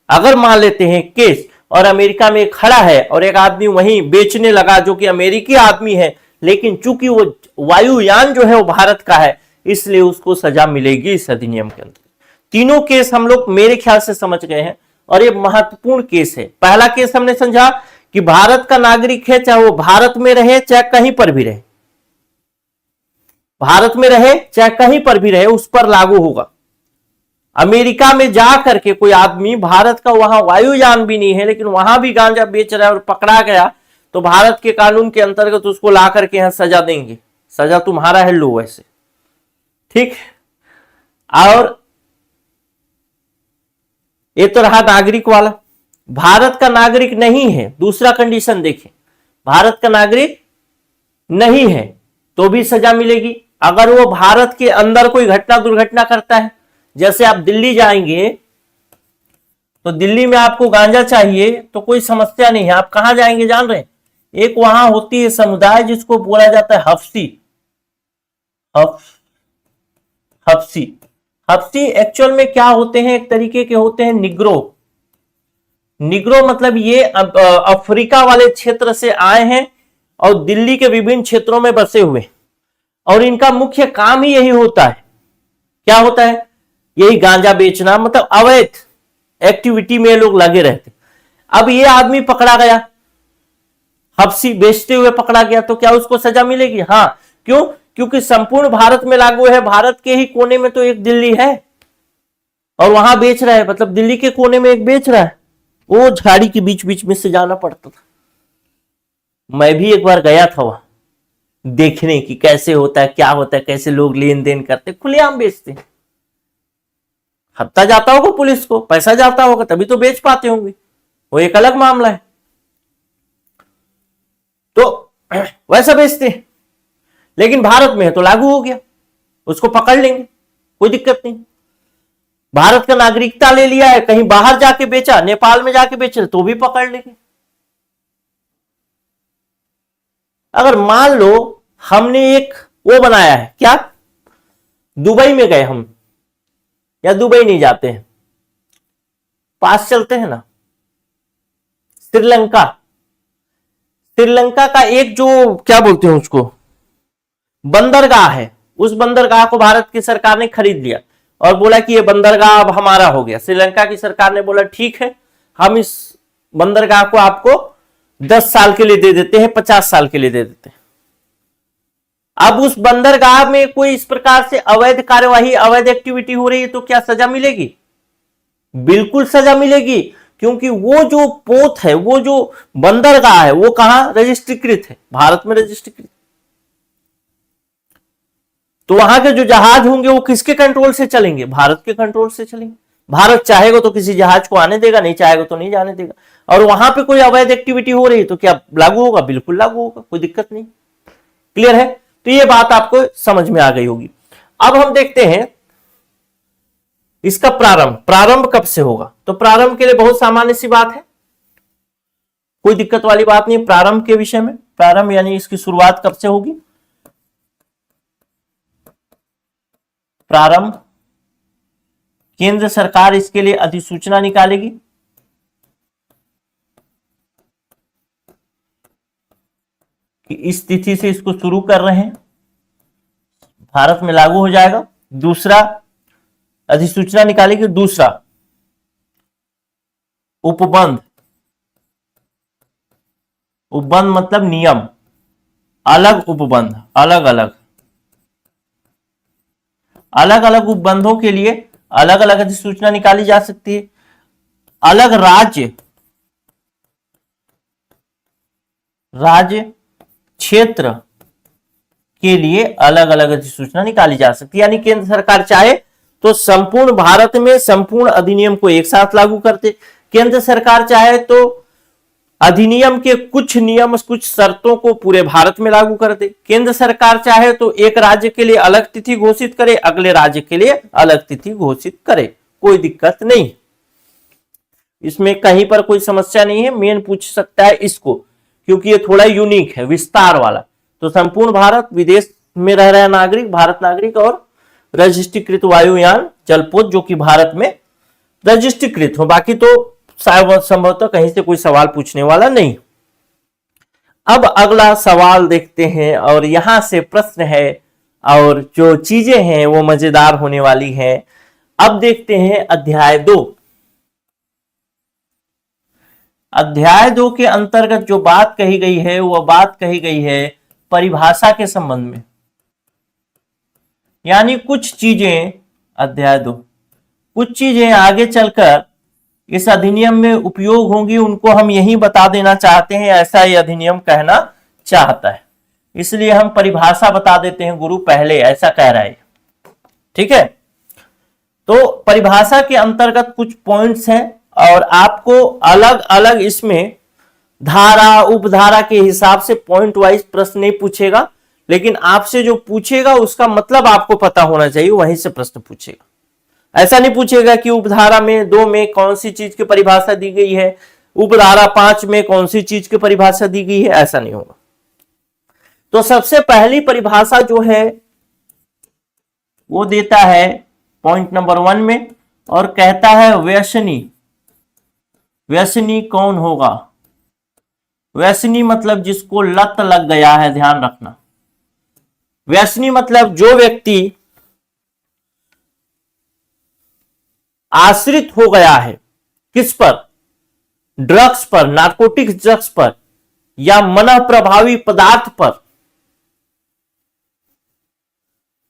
अगर मान लेते हैं केस और अमेरिका में खड़ा है और एक आदमी वहीं बेचने लगा जो कि अमेरिकी आदमी है, लेकिन चूंकि वो वायुयान जो है वो भारत का है, इसलिए उसको सजा मिलेगी इस अधिनियम के अंदर। तीनों केस हम लोग मेरे ख्याल से समझ गए हैं और ये महत्वपूर्ण केस है। पहला केस हमने समझा कि भारत का नागरिक है, चाहे वो भारत में रहे चाहे कहीं पर भी रहे, भारत में रहे चाहे कहीं पर भी रहे उस पर लागू होगा। अमेरिका में जा करके कोई आदमी, भारत का वहां वायुयान भी नहीं है लेकिन वहां भी गांजा बेच रहा है और पकड़ा गया, तो भारत के कानून के अंतर्गत उसको ला करके यहां सजा देंगे। सजा तुम्हारा है, लो वैसे, ठीक। और ये तो रहा नागरिक वाला। भारत का नागरिक नहीं है, दूसरा कंडीशन देखें, भारत का नागरिक नहीं है तो भी सजा मिलेगी। अगर वो भारत के अंदर कोई घटना दुर्घटना करता है, जैसे आप दिल्ली जाएंगे तो दिल्ली में आपको गांजा चाहिए तो कोई समस्या नहीं है, आप कहां जाएंगे जान रहे हैं? एक वहां होती है समुदाय जिसको बोला जाता है हफ्सी। हफ्सी हफ्सी एक्चुअल में क्या होते हैं? एक तरीके के होते हैं निग्रो। निग्रो मतलब ये अफ्रीका वाले क्षेत्र से आए हैं और दिल्ली के विभिन्न क्षेत्रों में बसे हुए, और इनका मुख्य काम ही यही होता है। क्या होता है? यही गांजा बेचना, मतलब अवैध एक्टिविटी में लोग लगे रहते। अब ये आदमी पकड़ा गया, हफ्सी बेचते हुए पकड़ा गया, तो क्या उसको सजा मिलेगी? हाँ। क्यों? क्योंकि संपूर्ण भारत में लागू है, भारत के ही कोने में तो एक दिल्ली है और वहां बेच रहा है, मतलब दिल्ली के कोने में एक बेच रहा है, वो झाड़ी के बीच बीच में से जाना पड़ता था। मैं भी एक बार गया था वहां देखने की कैसे होता है, क्या होता है, कैसे लोग लेन देन करते, खुलेआम बेचते। हफ्ता जाता होगा पुलिस को, पैसा जाता होगा तभी तो बेच पाते होंगे, वो एक अलग मामला है। तो वैसा बेचते हैं, लेकिन भारत में है तो लागू हो गया, उसको पकड़ लेंगे, कोई दिक्कत नहीं। भारत का नागरिकता ले लिया है, कहीं बाहर जाके बेचा, नेपाल में जाके बेच रहे तो भी पकड़ लेंगे। अगर मान लो हमने एक वो बनाया है, क्या दुबई में गए हम, या दुबई नहीं जाते हैं, पास चलते हैं ना, श्रीलंका। श्रीलंका का एक जो क्या बोलते हैं उसको, बंदरगाह है, उस बंदरगाह को भारत की सरकार ने खरीद लिया और बोला कि ये बंदरगाह अब हमारा हो गया। श्रीलंका की सरकार ने बोला ठीक है, हम इस बंदरगाह को आपको 10 साल के लिए दे देते हैं, 50 साल के लिए दे देते हैं। अब उस बंदरगाह में कोई इस प्रकार से अवैध कार्यवाही, अवैध एक्टिविटी हो रही है तो क्या सजा मिलेगी? बिल्कुल सजा मिलेगी, क्योंकि वो जो पोत है, वो जो बंदरगाह है, वो कहां रजिस्ट्रीकृत है? भारत में रजिस्ट्रीकृत। तो वहां के जो जहाज होंगे वो किसके कंट्रोल से चलेंगे? भारत के कंट्रोल से चलेंगे। भारत चाहेगा तो किसी जहाज को आने देगा, नहीं चाहेगा तो नहीं जाने देगा। और वहां पे कोई अवैध एक्टिविटी हो रही है तो क्या लागू होगा? बिल्कुल लागू होगा, कोई दिक्कत नहीं। क्लियर है? तो ये बात आपको समझ में आ गई होगी। अब हम देखते हैं इसका प्रारंभ कब से होगा। तो प्रारंभ के लिए बहुत सामान्य सी बात है, कोई दिक्कत वाली बात नहीं प्रारंभ के विषय में। प्रारंभ यानी इसकी शुरुआत कब से होगी? प्रारंभ, केंद्र सरकार इसके लिए अधिसूचना निकालेगी कि इस तिथि से इसको शुरू कर रहे हैं, भारत में लागू हो जाएगा। दूसरा, अधिसूचना निकालेगी। दूसरा, उपबंध, उपबंध मतलब नियम, अलग उपबंध, अलग अलग अलग अलग उपबंधों के लिए अलग अलग अधिसूचना निकाली जा सकती है। अलग राज्य क्षेत्र के लिए अलग अलग अधिसूचना निकाली जा सकती है। यानी केंद्र सरकार चाहे तो संपूर्ण भारत में संपूर्ण अधिनियम को एक साथ लागू करते, केंद्र सरकार चाहे तो अधिनियम के कुछ नियम, कुछ शर्तों को पूरे भारत में लागू कर दे। केंद्र सरकार चाहे तो एक राज्य के लिए अलग तिथि घोषित करे, अगले राज्य के लिए अलग तिथि घोषित करे, कोई दिक्कत नहीं, इसमें कहीं पर कोई समस्या नहीं है। मेन पूछ सकता है इसको, क्योंकि ये थोड़ा यूनिक है, विस्तार वाला। तो संपूर्ण भारत, विदेश में रह रहे नागरिक, भारत नागरिक और रजिस्ट्रीकृत वायुयान जलपोत जो कि भारत में रजिस्ट्रीकृत हो। बाकी तो संभवतः कहीं से कोई सवाल पूछने वाला नहीं। अब अगला सवाल देखते हैं, और यहां से प्रश्न है और जो चीजें हैं वो मजेदार होने वाली हैं। अब देखते हैं अध्याय 2। अध्याय 2 के अंतर्गत जो बात कही गई है वह बात कही गई है परिभाषा के संबंध में। यानी कुछ चीजें, अध्याय 2, कुछ चीजें आगे चलकर इस अधिनियम में उपयोग होंगी, उनको हम यही बता देना चाहते हैं, ऐसा ये अधिनियम कहना चाहता है। इसलिए हम परिभाषा बता देते हैं गुरु पहले, ऐसा कह रहा है। ठीक है, तो परिभाषा के अंतर्गत कुछ पॉइंट्स हैं और आपको अलग अलग इसमें धारा उपधारा के हिसाब से पॉइंट वाइज प्रश्न नहीं पूछेगा, लेकिन आपसे जो पूछेगा उसका मतलब आपको पता होना चाहिए, वहीं से प्रश्न पूछेगा। ऐसा नहीं पूछेगा कि उपधारा में 2 में कौन सी चीज की परिभाषा दी गई है, उपधारा 5 में कौन सी चीज की परिभाषा दी गई है, ऐसा नहीं होगा। तो सबसे पहली परिभाषा जो है वो देता है पॉइंट नंबर 1 में, और कहता है व्यसनी। व्यसनी कौन होगा? व्यसनी मतलब जिसको लत लग गया है, ध्यान रखना। व्यसनी मतलब जो व्यक्ति आश्रित हो गया है, किस पर? ड्रग्स पर, नार्कोटिक्स ड्रग्स पर, या मन प्रभावी पदार्थ पर,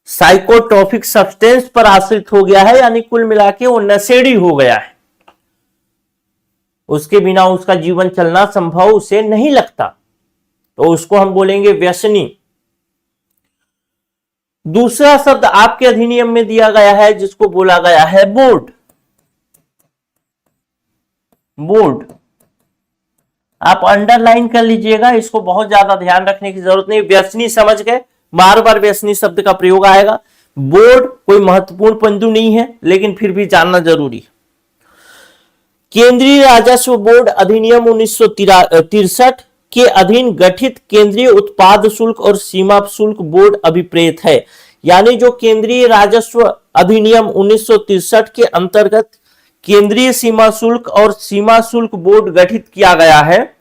साइकोट्रोपिक सब्सटेंस पर आश्रित हो गया है, यानी कुल मिला के वो नशेड़ी हो गया है, उसके बिना उसका जीवन चलना संभव उसे नहीं लगता, तो उसको हम बोलेंगे व्यसनी। दूसरा शब्द आपके अधिनियम में दिया गया है जिसको बोला गया है बोर्ड। बोर्ड आप अंडरलाइन कर लीजिएगा, इसको बहुत ज्यादा ध्यान रखने की जरूरत नहीं। व्यसनी समझ गए, बार बार व्यसनी शब्द का प्रयोग आएगा। बोर्ड कोई महत्वपूर्ण बिंदु नहीं है, लेकिन फिर भी जानना जरूरी है। केंद्रीय राजस्व बोर्ड अधिनियम 1963 के अधीन गठित केंद्रीय उत्पाद शुल्क और सीमा शुल्क बोर्ड अभिप्रेत है। यानी जो केंद्रीय राजस्व अधिनियम 1963 के अंतर्गत केंद्रीय सीमा शुल्क और सीमा शुल्क बोर्ड गठित किया गया है,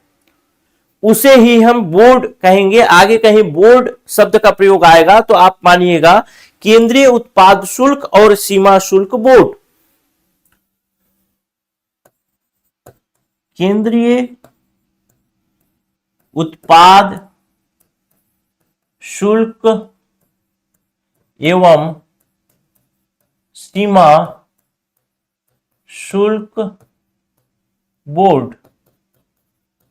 उसे ही हम बोर्ड कहेंगे। आगे कहीं बोर्ड शब्द का प्रयोग आएगा तो आप मानिएगा केंद्रीय उत्पाद शुल्क और सीमा शुल्क बोर्ड। केंद्रीय उत्पाद शुल्क एवं सीमा शुल्क बोर्ड।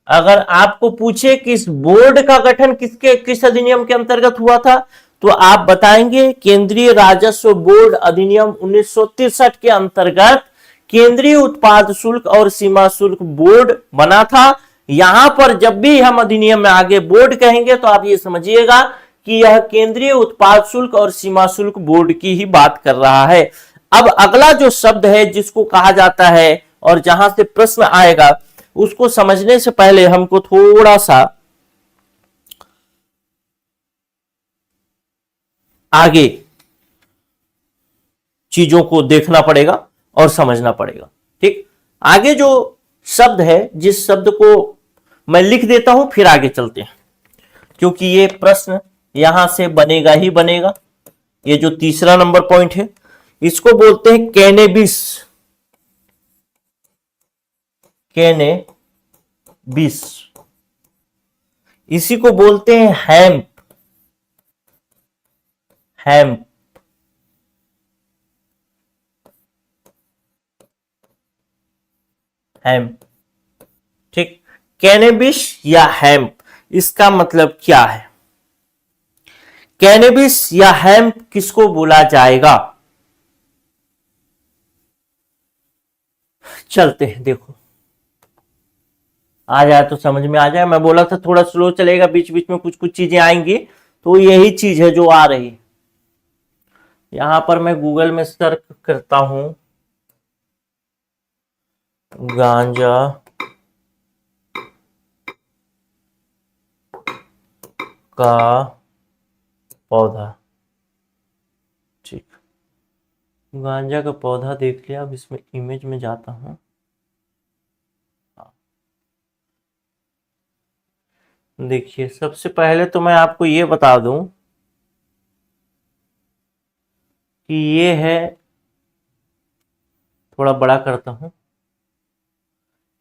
अगर आपको पूछे कि इस बोर्ड का गठन किस अधिनियम के अंतर्गत हुआ था, तो आप बताएंगे केंद्रीय राजस्व बोर्ड अधिनियम 1963 के अंतर्गत केंद्रीय उत्पाद शुल्क और सीमा शुल्क बोर्ड बना था। यहां पर जब भी हम अधिनियम में आगे बोर्ड कहेंगे तो आप ये समझिएगा कि यह केंद्रीय उत्पाद शुल्क और सीमा शुल्क बोर्ड की ही बात कर रहा है। अब अगला जो शब्द है जिसको कहा जाता है और जहां से प्रश्न आएगा उसको समझने से पहले हमको थोड़ा सा आगे चीजों को देखना पड़ेगा और समझना पड़ेगा। ठीक, आगे जो शब्द है, जिस शब्द को मैं लिख देता हूं फिर आगे चलते हैं, क्योंकि ये प्रश्न यहां से बनेगा ही बनेगा। ये जो तीसरा नंबर पॉइंट है इसको बोलते हैं कैनेबिस। कैनेबिस, इसी को बोलते हैं हैम्प। Hemp, hemp. ठीक, कैनेबिस या हैम्प, इसका मतलब क्या है? कैनेबिस या हैम्प किसको बोला जाएगा? चलते हैं, देखो आ जाए तो समझ में आ जाए। मैं बोला था थोड़ा स्लो चलेगा, बीच बीच में कुछ कुछ चीजें आएंगी, तो यही चीज है जो आ रही। यहां पर मैं गूगल में सर्च करता हूं गांजा का पौधा। ठीक, गांजा का पौधा देख लिया। अब इसमें इमेज में जाता हूं। देखिए, सबसे पहले तो मैं आपको ये बता दूं कि ये है, थोड़ा बड़ा करता हूं,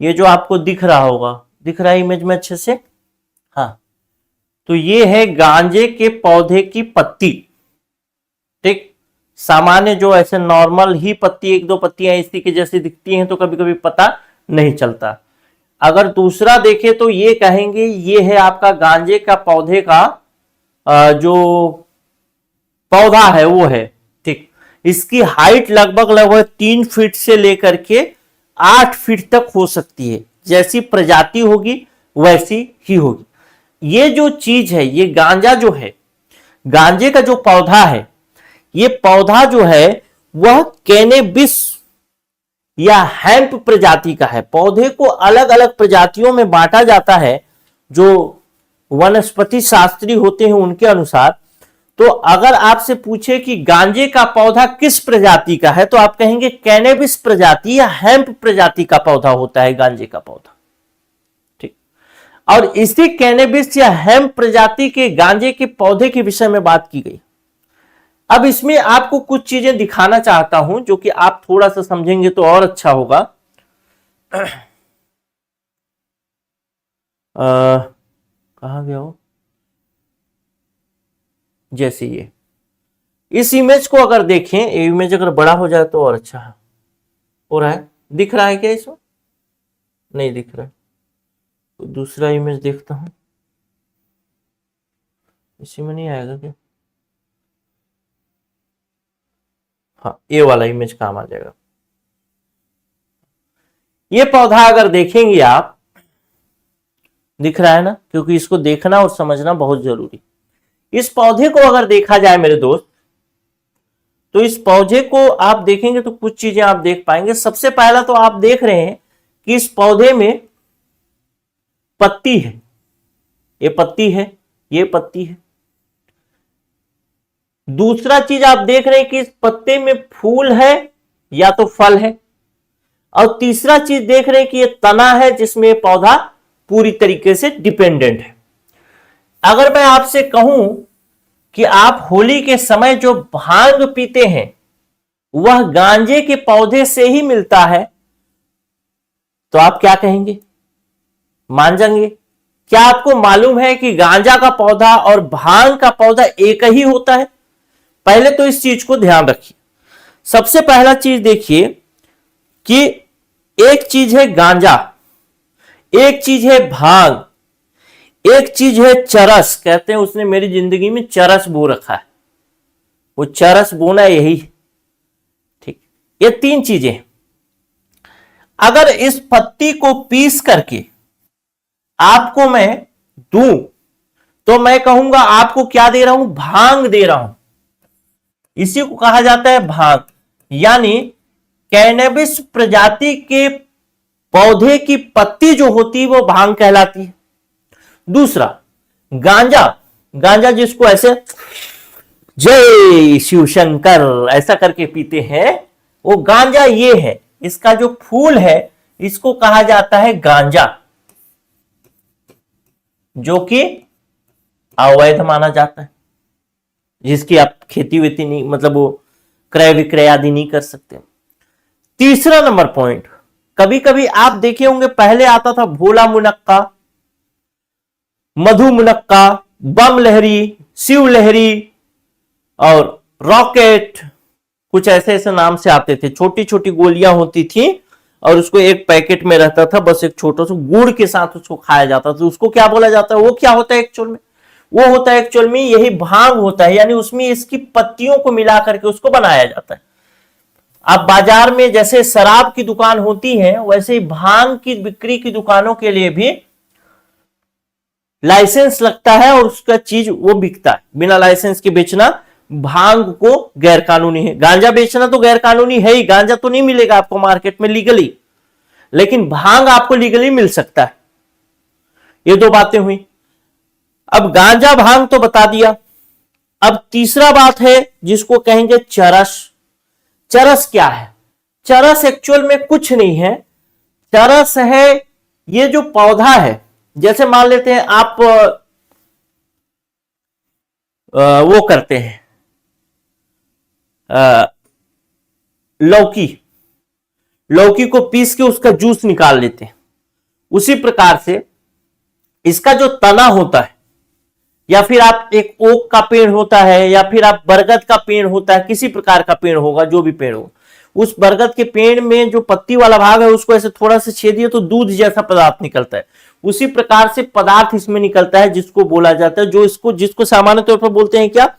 ये जो आपको दिख रहा होगा, दिख रहा है इमेज में अच्छे से? हाँ, तो ये है गांजे के पौधे की पत्ती। ठीक, सामान्य जो ऐसे नॉर्मल ही पत्ती, एक दो पत्तियां इसी के जैसी दिखती हैं तो कभी कभी पता नहीं चलता। अगर दूसरा देखें तो ये कहेंगे ये है आपका गांजे का पौधे का जो पौधा है वो है। ठीक, इसकी हाइट लगभग 3 फीट से लेकर के 8 फीट तक हो सकती है। जैसी प्रजाति होगी वैसी ही होगी। ये जो चीज है, ये गांजा जो है, गांजे का जो पौधा है, ये पौधा जो है वह कैनेबिस या हैम्प प्रजाति का है। पौधे को अलग अलग प्रजातियों में बांटा जाता है जो वनस्पति शास्त्री होते हैं उनके अनुसार। तो अगर आपसे पूछे कि गांजे का पौधा किस प्रजाति का है तो आप कहेंगे कैनेबिस प्रजाति या हैम्प प्रजाति का पौधा होता है गांजे का पौधा। ठीक, और इसी कैनेबिस या हैम्प प्रजाति के गांजे के पौधे के विषय में बात की गई। अब इसमें आपको कुछ चीजें दिखाना चाहता हूं जो कि आप थोड़ा सा समझेंगे तो और अच्छा होगा। कहां गया वो? जैसे ये इस इमेज को अगर देखें, ये इमेज अगर बड़ा हो जाए तो और अच्छा है। हो रहा है? दिख रहा है क्या इसमें? नहीं दिख रहा है, तो दूसरा इमेज देखता हूं। इसी में नहीं आएगा क्या? हाँ, ये वाला इमेज काम आ जाएगा। ये पौधा अगर देखेंगे आप, दिख रहा है ना? क्योंकि इसको देखना और समझना बहुत जरूरी। इस पौधे को अगर देखा जाए मेरे दोस्त, तो इस पौधे को आप देखेंगे तो कुछ चीजें आप देख पाएंगे। सबसे पहला तो आप देख रहे हैं कि इस पौधे में पत्ती है। ये पत्ती है, ये पत्ती है। दूसरा चीज आप देख रहे हैं कि इस पत्ते में फूल है या तो फल है। और तीसरा चीज देख रहे हैं कि ये तना है जिसमें पौधा पूरी तरीके से डिपेंडेंट है। अगर मैं आपसे कहूं कि आप होली के समय जो भांग पीते हैं वह गांजे के पौधे से ही मिलता है, तो आप क्या कहेंगे? मान जाएंगे? क्या आपको मालूम है कि गांजा का पौधा और भांग का पौधा एक ही होता है? पहले तो इस चीज को ध्यान रखिए। सबसे पहला चीज देखिए कि एक चीज है गांजा, एक चीज है भांग, एक चीज है चरस। कहते हैं उसने मेरी जिंदगी में चरस बो रखा है। वो चरस बोना यही, ठीक। ये तीन चीजें। अगर इस पत्ती को पीस करके आपको मैं दूं तो मैं कहूंगा आपको क्या दे रहा हूं, भांग दे रहा हूं। इसी को कहा जाता है भांग। यानी कैनबिस प्रजाति के पौधे की पत्ती जो होती है वो भांग कहलाती है। दूसरा गांजा, गांजा जिसको ऐसे जय शिव शंकर ऐसा करके पीते हैं, वो गांजा ये है। इसका जो फूल है इसको कहा जाता है गांजा, जो कि अवैध माना जाता है, जिसकी आप खेती वेती नहीं, मतलब वो क्रय विक्रय आदि नहीं कर सकते। तीसरा नंबर पॉइंट, कभी कभी आप देखे होंगे पहले आता था भोला मुनक्का, मधु मुनक्का, बम लहरी, शिव लहरी और रॉकेट, कुछ ऐसे ऐसे नाम से आते थे। छोटी छोटी गोलियां होती थी और उसको एक पैकेट में रहता था, बस एक छोटा सा गुड़ के साथ उसको खाया जाता था। उसको क्या बोला जाता है, वो क्या होता है एक्चुअल में, वो होता है एक्चुअल में यही भांग होता है। यानी उसमें इसकी पत्तियों को मिला करके उसको बनाया जाता है। अब बाजार में जैसे शराब की दुकान होती है, वैसे ही भांग की बिक्री की दुकानों के लिए भी लाइसेंस लगता है और उसका चीज वो बिकता है। बिना लाइसेंस के बेचना भांग को गैर कानूनी है। गांजा बेचना तो गैर कानूनी है ही, गांजा तो नहीं मिलेगा आपको मार्केट में लीगली, लेकिन भांग आपको लीगली मिल सकता है। ये दो बातें हुई। अब गांजा भांग तो बता दिया। अब तीसरा बात है जिसको कहेंगे चरस। चरस क्या है? चरस एक्चुअल में कुछ नहीं है। चरस है ये जो पौधा है, जैसे मान लेते हैं आप वो करते हैं लौकी, लौकी को पीस के उसका जूस निकाल लेते हैं। उसी प्रकार से इसका जो तना होता है, या फिर आप एक ओक का पेड़ होता है, या फिर आप बरगद का पेड़ होता है, किसी प्रकार का पेड़ होगा, जो भी पेड़ हो, उस बरगद के पेड़ में जो पत्ती वाला भाग है उसको ऐसे थोड़ा सा छेदिए तो दूध जैसा पदार्थ निकलता है। उसी प्रकार से पदार्थ इसमें निकलता है जिसको बोला जाता है, जो इसको जिसको सामान्य तौर पर बोलते हैं क्या,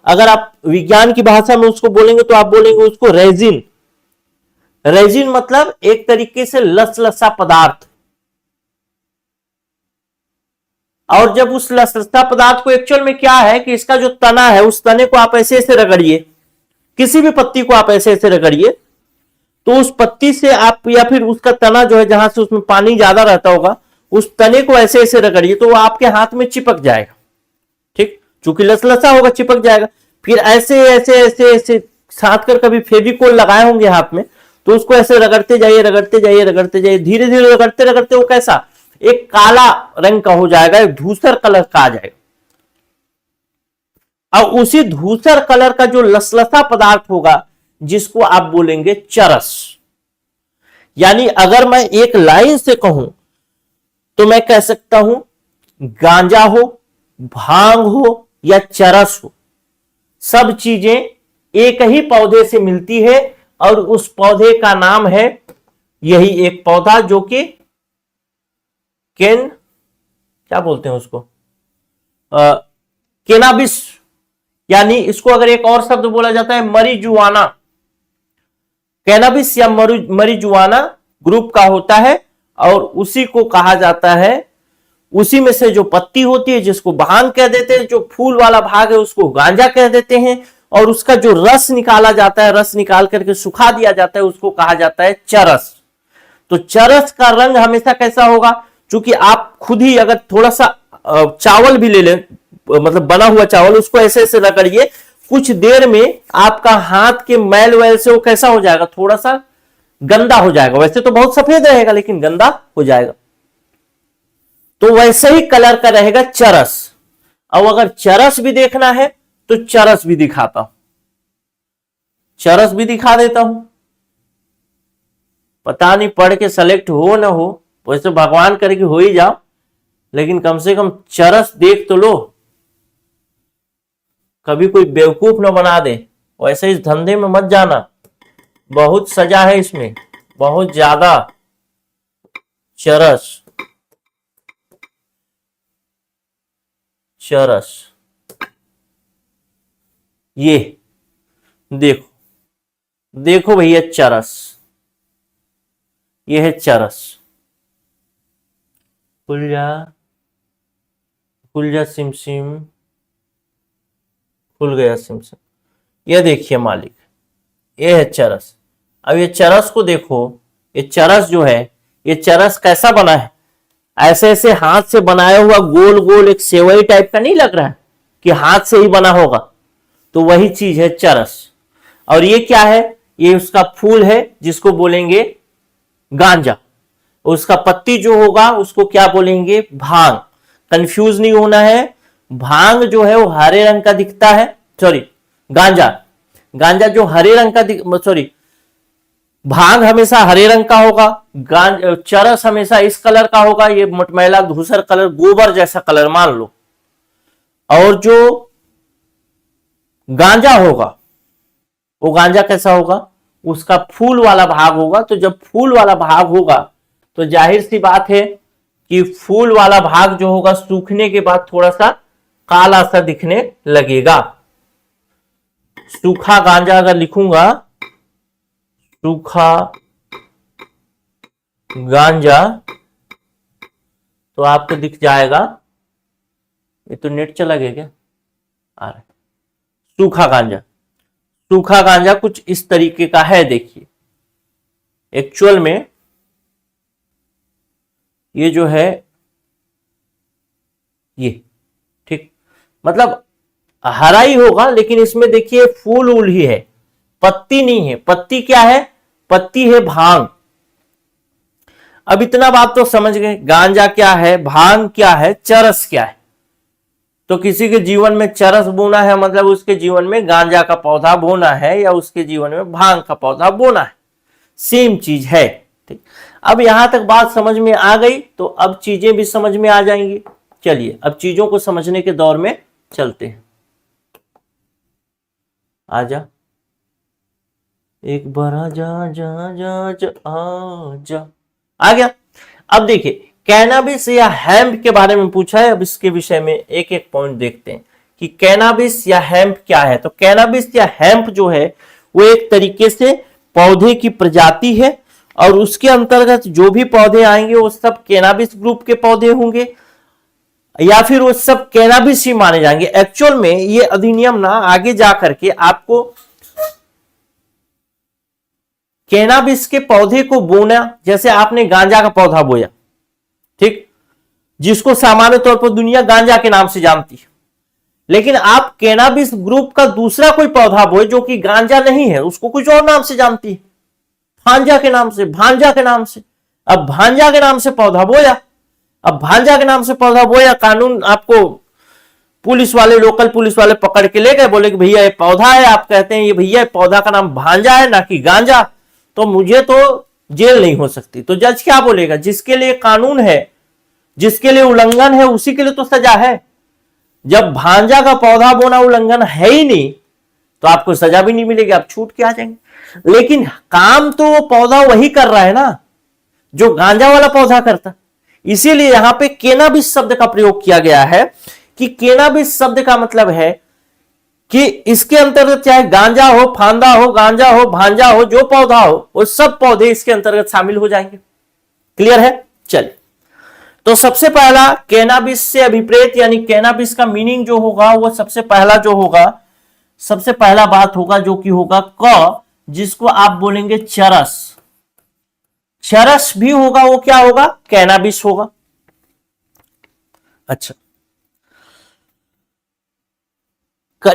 अगर आप विज्ञान की भाषा में उसको बोलेंगे तो आप बोलेंगे उसको रेजिन। रेजिन मतलब एक तरीके से लसलसा पदार्थ। और जब उस लसलसा पदार्थ को एक्चुअल में क्या है कि इसका जो तना है, उस तने को आप ऐसे ऐसे रगड़िए, किसी भी पत्ती को आप ऐसे ऐसे रगड़िए तो उस पत्ती से आप, या फिर उसका तना जो है जहां से उसमें पानी ज्यादा रहता होगा, उस तने को ऐसे ऐसे रगड़िए तो वो आपके हाथ में चिपक जाएगा। ठीक, चूंकि लसलसा होगा चिपक जाएगा। फिर ऐसे ऐसे ऐसे ऐसे साथ कर कभी फेविकोल लगाए होंगे हाथ में, तो उसको ऐसे रगड़ते जाइए रगड़ते जाइए रगड़ते जाइए, धीरे धीरे रगड़ते रगड़ते वो कैसा एक काला रंग का हो जाएगा, एक धूसर कलर का आ जाएगा। और उसी धूसर कलर का जो लसलसा पदार्थ होगा जिसको आप बोलेंगे चरस। यानी अगर मैं एक लाइन से कहूं तो मैं कह सकता हूं गांजा हो, भांग हो या चरस हो, सब चीजें एक ही पौधे से मिलती है और उस पौधे का नाम है यही एक पौधा जो कि क्या बोलते हैं उसको, केनाबिस। यानी इसको अगर एक और शब्द बोला जाता है मरीजुआना। कैनाबिस या मरीजुआना ग्रुप का होता है और उसी को कहा जाता है, उसी में से जो पत्ती होती है जिसको भांग कह देते हैं, जो फूल वाला भाग है उसको गांजा कह देते हैं, और उसका जो रस निकाला जाता है, रस निकाल करके सुखा दिया जाता है, उसको कहा जाता है चरस। तो चरस का रंग हमेशा कैसा होगा, क्योंकि आप खुद ही अगर थोड़ा सा चावल भी ले लें, मतलब बना हुआ चावल, उसको ऐसे ऐसे रगड़िए, कुछ देर में आपका हाथ के मैल वैल से वो कैसा हो जाएगा, थोड़ा सा गंदा हो जाएगा। वैसे तो बहुत सफेद रहेगा लेकिन गंदा हो जाएगा। तो वैसे ही कलर का रहेगा चरस। अब अगर चरस भी देखना है तो चरस भी दिखाता हूं, चरस भी दिखा देता हूं। पता नहीं पढ़ के सेलेक्ट हो ना हो, वैसे भगवान करे कि हो ही जाओ, लेकिन कम से कम चरस देख तो लो, कभी कोई बेवकूफ ना बना दे। वैसे इस धंधे में मत जाना, बहुत सजा है इसमें, बहुत ज्यादा। चरस, चरस, ये देखो देखो भैया, चरस, ये है चरस। खुल जा, खुल जा सिमसिम, खुल गया सिमसिम। ये देखिए मालिक, ये है चरस। अब ये चरस को देखो, ये चरस जो है, ये चरस कैसा बना है? ऐसे ऐसे हाथ से बनाया हुआ गोल गोल एक सेवई टाइप का नहीं लग रहा है कि हाथ से ही बना होगा? तो वही चीज है चरस। और ये क्या है? ये उसका फूल है जिसको बोलेंगे गांजा। उसका पत्ती जो होगा उसको क्या बोलेंगे? भांग। कंफ्यूज नहीं होना है, भांग जो है वो हरे रंग का दिखता है, सॉरी गांजा, गांजा जो हरे रंग का सॉरी भांग हमेशा हरे रंग का होगा, चरस हमेशा इस कलर का होगा, ये मटमैला धूसर कलर, गोबर जैसा कलर मान लो। और जो गांजा होगा वो गांजा कैसा होगा? उसका फूल वाला भाग होगा। तो जब फूल वाला भाग होगा तो जाहिर सी बात है कि फूल वाला भाग जो होगा सूखने के बाद थोड़ा सा काला सा दिखने लगेगा। सूखा गांजा अगर लिखूंगा, सूखा गांजा, तो आपको दिख जाएगा। ये तो नेट चला गया क्या? आ रहा है। सूखा गांजा, सूखा गांजा कुछ इस तरीके का है। देखिए एक्चुअल में ये जो है ये, ठीक, मतलब हरा ही होगा, लेकिन इसमें देखिए फूल उल ही है, पत्ती नहीं है। पत्ती क्या है? पत्ती है भांग। अब इतना बात तो समझ गए, गांजा क्या है, भांग क्या है, चरस क्या है। तो किसी के जीवन में चरस बोना है मतलब उसके जीवन में गांजा का पौधा बोना है, या उसके जीवन में भांग का पौधा बोना है, सेम चीज है। ठीक, अब यहां तक बात समझ में आ गई, तो अब चीजें भी समझ में आ जाएंगी। चलिए अब चीजों को समझने के दौर में चलते हैं। आजा, एक बार आजा, जा जा जा आजा, आ गया। अब देखिए कैनाबिस या हेम्प के बारे में पूछा है। अब इसके विषय में एक एक पॉइंट देखते हैं कि कैनाबिस या हेम्प क्या है। तो कैनाबिस या हेम्प जो है वो एक तरीके से पौधे की प्रजाति है, और उसके अंतर्गत जो भी पौधे आएंगे वो सब कैनाबिस ग्रुप के पौधे होंगे, या फिर वो सब कैनाबिस ही माने जाएंगे। एक्चुअल में ये अधिनियम ना आगे जा करके आपको कैनाबिस के पौधे को बोना, जैसे आपने गांजा का पौधा बोया, ठीक, जिसको सामान्य तौर पर दुनिया गांजा के नाम से जानती है, लेकिन आप कैनाबिस ग्रुप का दूसरा कोई पौधा बोए जो कि गांजा नहीं है, उसको कुछ और नाम से जानती है, भांजा के नाम से, भांजा के नाम से। अब भांजा के नाम से पौधा बोया, अब भांजा के नाम से पौधा बोया, कानून आपको पुलिस वाले, लोकल पुलिस वाले पकड़ के ले गए, बोले कि भैया ये पौधा है, आप कहते हैं ये भैया पौधा का नाम भांजा है ना कि गांजा, तो मुझे तो जेल नहीं हो सकती। तो जज क्या बोलेगा? जिसके लिए कानून है, जिसके लिए उल्लंघन है, उसी के लिए तो सजा है। जब भांजा का पौधा बोना उल्लंघन है ही नहीं, तो आपको सजा भी नहीं मिलेगी, आप छूट के आ जाएंगे। लेकिन काम तो वो पौधा वही कर रहा है ना जो गांजा वाला पौधा करता। इसीलिए यहां पे कैनाबिस शब्द का प्रयोग किया गया है कि कैनाबिस शब्द का मतलब है कि इसके अंतर्गत चाहे गांजा हो, फांदा हो, गांजा हो, भांजा हो, जो पौधा हो, वो सब पौधे इसके अंतर्गत शामिल हो जाएंगे। क्लियर है? चलिए, तो सबसे पहला कैनाबिस से अभिप्रेत यानी कैनाबिस का मीनिंग जो होगा वो सबसे पहला जो होगा, सबसे पहला बात होगा जो कि होगा क, जिसको आप बोलेंगे चरस। चरस भी होगा, वो क्या होगा? कैनाबिस होगा। अच्छा,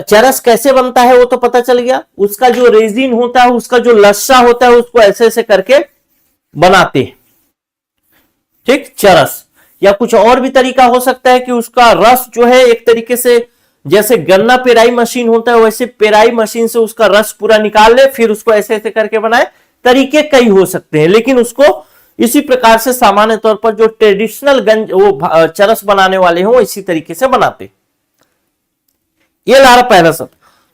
चरस कैसे बनता है वो तो पता चल गया। उसका जो रेजिन होता है, उसका जो लस्सा होता है, उसको ऐसे ऐसे करके बनाते हैं, ठीक, चरस। या कुछ और भी तरीका हो सकता है कि उसका रस जो है एक तरीके से जैसे गन्ना पेराई मशीन होता है वैसे पेराई मशीन से उसका रस पूरा निकाल ले, फिर उसको ऐसे ऐसे करके बनाए। तरीके कई हो सकते हैं, लेकिन उसको इसी प्रकार से सामान्य तौर पर जो ट्रेडिशनल गंज वो चरस बनाने वाले हो इसी तरीके से बनाते। ये ला रहा पहला शब्द।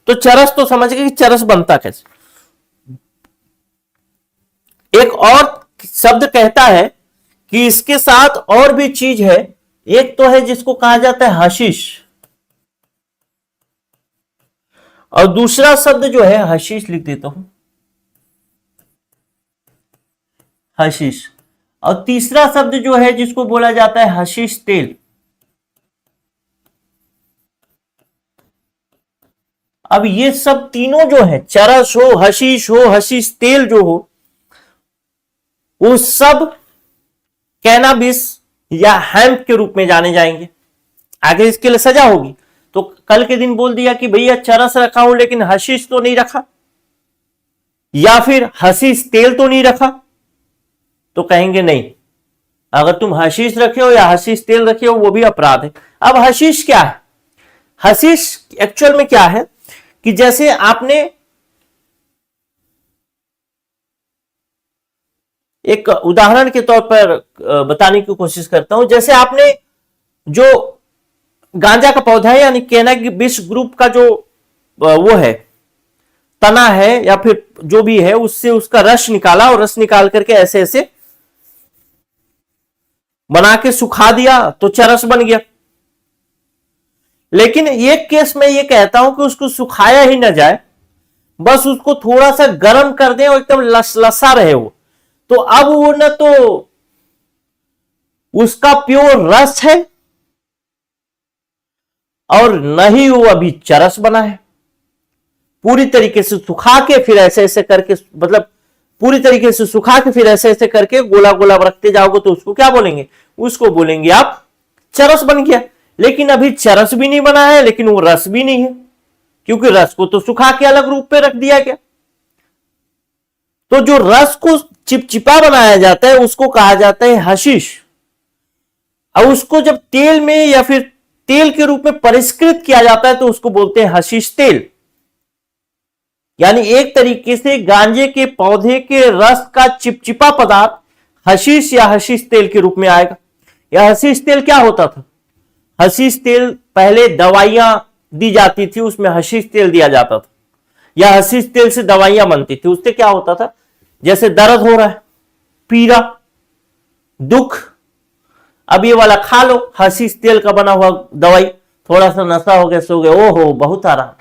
तो चरस तो समझ गए कि चरस बनता कैसे। एक और शब्द कहता है कि इसके साथ और भी चीज है। एक तो है जिसको कहा जाता है हशीश, और दूसरा शब्द जो है हशीश लिख देता हूं, हशीश। और तीसरा शब्द जो है जिसको बोला जाता है हशीश तेल। अब ये सब तीनों जो है, चरस हो, हशीश हो, हशीश तेल जो हो, वो सब कैनाबिस या हेम्प के रूप में जाने जाएंगे। आगे इसके लिए सजा होगी। तो कल के दिन बोल दिया कि भैया चरस रखा हूं लेकिन हशीश तो नहीं रखा, या फिर हशीश तेल तो नहीं रखा, तो कहेंगे नहीं, अगर तुम हशीश रखे हो या हशीश तेल रखे हो वो भी अपराध है। अब हशीश क्या है? हशीश एक्चुअल में क्या है कि जैसे आपने एक उदाहरण के तौर पर बताने की कोशिश करता हूं, जैसे आपने जो गांजा का पौधा है यानी कैनाबिस ग्रुप का जो वो है, तना है या फिर जो भी है, उससे उसका रस निकाला और रस निकाल करके ऐसे ऐसे बना के सुखा दिया तो चरस बन गया। लेकिन एक केस में ये कहता हूं कि उसको सुखाया ही ना जाए, बस उसको थोड़ा सा गर्म कर दें और एकदम लसा रहे वो, तो अब वो न तो उसका प्योर रस है और न ही वो अभी चरस बना है। पूरी तरीके से सुखा के फिर ऐसे ऐसे करके, मतलब पूरी तरीके से सुखा के फिर ऐसे ऐसे करके गोला गोला रखते जाओगे तो उसको क्या बोलेंगे? उसको बोलेंगे आप चरस बन गया। लेकिन अभी चरस भी नहीं बना है, लेकिन वो रस भी नहीं है, क्योंकि रस को तो सुखा के अलग रूप पे रख दिया गया। तो जो रस को चिपचिपा बनाया जाता है उसको कहा जाता है हशीश। और उसको जब तेल में या फिर तेल के रूप में परिष्कृत किया जाता है तो उसको बोलते हैं हशीश तेल। यानी एक तरीके से गांजे के पौधे के रस का चिपचिपा पदार्थ हशीश या हशीश तेल के रूप में आएगा। यह हशीश तेल क्या होता था? हशीश तेल पहले दवाइयां दी जाती थी, उसमें हशीश तेल दिया जाता था, या हशीश तेल से दवाइयां बनती थी। उससे क्या होता था? जैसे दर्द हो रहा है, पीड़ा, दुख, अब ये वाला खा लो, हशीश तेल का बना हुआ दवाई, थोड़ा सा नशा हो गया, सो गए, ओहो बहुत आराम।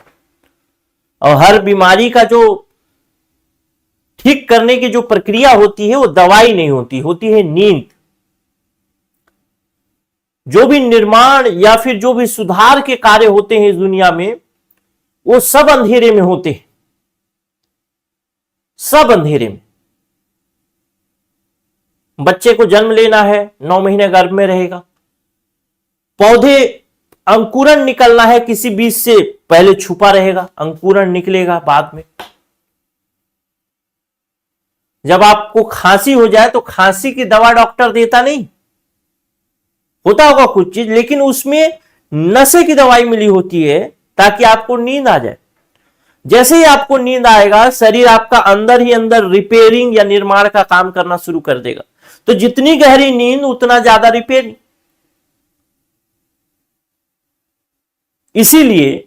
और हर बीमारी का जो ठीक करने की जो प्रक्रिया होती है वो दवाई नहीं होती, होती है नींद। जो भी निर्माण या फिर जो भी सुधार के कार्य होते हैं इस दुनिया में, वो सब अंधेरे में होते हैं, सब अंधेरे में। बच्चे को जन्म लेना है, 9 महीने गर्भ में रहेगा, पौधे अंकुरन निकलना है किसी बीज से, पहले छुपा रहेगा, अंकुरन निकलेगा बाद में। जब आपको खांसी हो जाए तो खांसी की दवा डॉक्टर देता नहीं, होता होगा कुछ चीज, लेकिन उसमें नशे की दवाई मिली होती है ताकि आपको नींद आ जाए। जैसे ही आपको नींद आएगा, शरीर आपका अंदर ही अंदर रिपेयरिंग या निर्माण का काम करना शुरू कर देगा। तो जितनी गहरी नींद उतना ज्यादा रिपेयरिंग। इसीलिए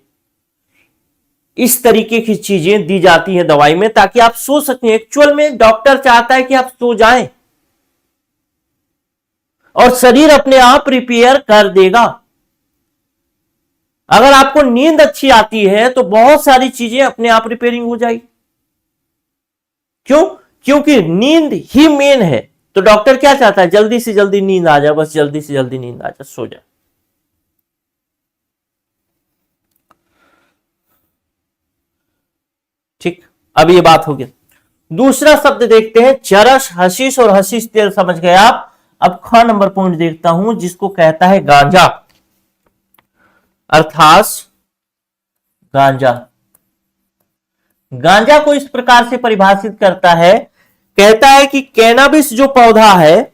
इस तरीके की चीजें दी जाती हैं दवाई में ताकि आप सो सकें। एक्चुअल में डॉक्टर चाहता है कि आप सो जाएं और शरीर अपने आप रिपेयर कर देगा। अगर आपको नींद अच्छी आती है तो बहुत सारी चीजें अपने आप रिपेयरिंग हो जाएगी। क्यों? क्योंकि नींद ही मेन है। तो डॉक्टर क्या चाहता है? जल्दी से जल्दी नींद आ जाए, बस जल्दी से जल्दी नींद आ जाए, सो जाए। ठीक, अब ये बात हो गई। दूसरा शब्द देखते हैं, चरस, हशीश और हशीश तेल समझ गए आप। अब ख नंबर पॉइंट देखता हूं जिसको कहता है गांजा, अर्थात गांजा। गांजा को इस प्रकार से परिभाषित करता है, कहता है कि कैनाबिस जो पौधा है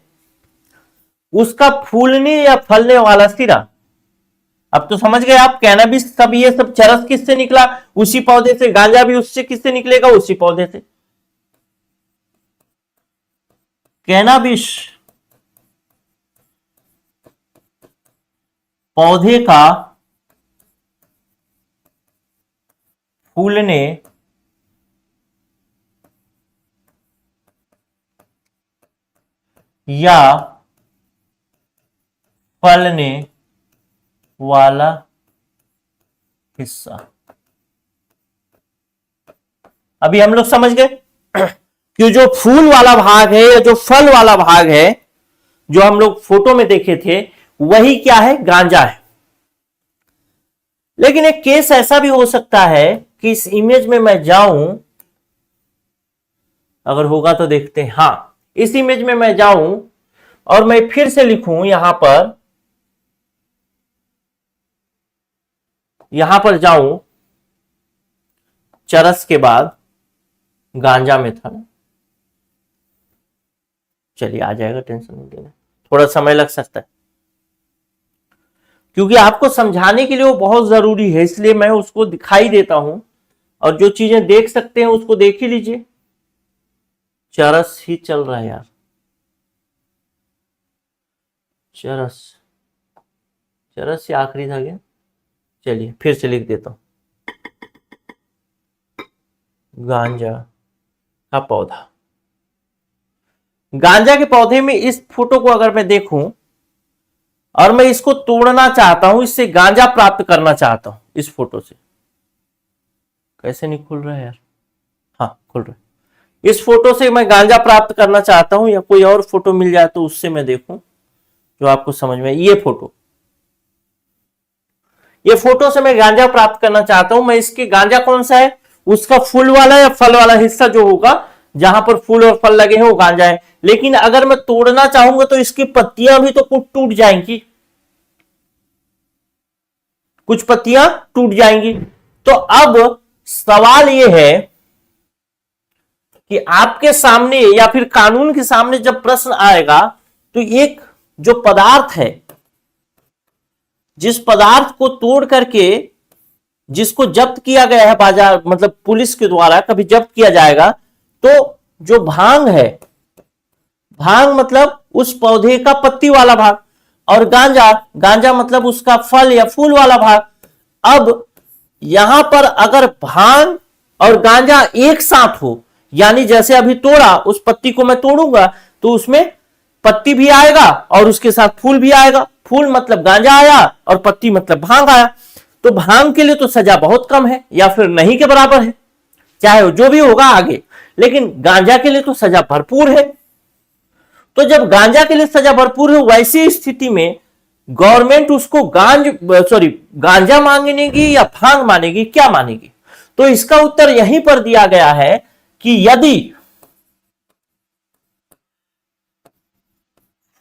उसका फूलने या फलने वाला सिरा। अब तो समझ गए आप, कैनाबिस सब ये सब चरस किससे निकला? उसी पौधे से। गांजा भी उससे किससे निकलेगा? उसी पौधे से। कैनाबिस पौधे का फूलने या फलने वाला हिस्सा। अभी हम लोग समझ गए कि जो फूल वाला भाग है या जो फल वाला भाग है जो हम लोग फोटो में देखे थे वही क्या है, गांजा है। लेकिन एक केस ऐसा भी हो सकता है कि इस इमेज में मैं जाऊं, अगर होगा तो देखते हैं। हां, इस इमेज में मैं जाऊं और मैं फिर से लिखूं यहां पर जाऊं, चरस के बाद गांजा में था। चलिए आ जाएगा, टेंशन नहीं लेना, थोड़ा समय लग सकता है क्योंकि आपको समझाने के लिए वो बहुत जरूरी है, इसलिए मैं उसको दिखाई देता हूं। और जो चीजें देख सकते हैं उसको देख ही लीजिए। चरस ही चल रहा है यार, चरस, चरस से आखिरी था क्या? चलिए फिर से लिख देता हूं, गांजा का पौधा। गांजा के पौधे में इस फोटो को अगर मैं देखूं और मैं इसको तोड़ना चाहता हूं, इससे गांजा प्राप्त करना चाहता हूं, इस फोटो से कैसे नहीं खुल रहा है यार? हाँ खुल रहा है। इस फोटो से मैं गांजा प्राप्त करना चाहता हूं या कोई और फोटो मिल जाए तो उससे मैं देखूं जो आपको समझ में। ये फोटो से मैं गांजा प्राप्त करना चाहता हूं। मैं इसके गांजा कौन सा है, उसका फूल वाला या फल वाला हिस्सा जो होगा जहां पर फूल और फल लगे हैं वो गांजा है। लेकिन अगर मैं तोड़ना चाहूंगा तो इसकी पत्तियां भी तो कुछ टूट जाएंगी, कुछ पत्तियां टूट जाएंगी। तो अब सवाल यह है कि आपके सामने या फिर कानून के सामने जब प्रश्न आएगा तो एक जो पदार्थ है, जिस पदार्थ को तोड़ करके जिसको जब्त किया गया है बाजार मतलब पुलिस के द्वारा कभी जब्त किया जाएगा, तो जो भांग है, भांग मतलब उस पौधे का पत्ती वाला भाग, और गांजा, गांजा मतलब उसका फल या फूल वाला भाग। अब यहां पर अगर भांग और गांजा एक साथ हो, यानी जैसे अभी तोड़ा, उस पत्ती को मैं तोड़ूंगा तो उसमें पत्ती भी आएगा और उसके साथ फूल भी आएगा। फूल मतलब गांजा आया और पत्ती मतलब भांग आया। तो भांग के लिए तो सजा बहुत कम है या फिर नहीं के बराबर है, चाहे जो भी होगा आगे। लेकिन गांजा के लिए तो सजा भरपूर है। तो जब गांजा के लिए सजा भरपूर है, वैसी स्थिति में गवर्नमेंट उसको गांजा मांगेगी या भांग मानेगी, क्या मानेगी? तो इसका उत्तर यहीं पर दिया गया है कि यदि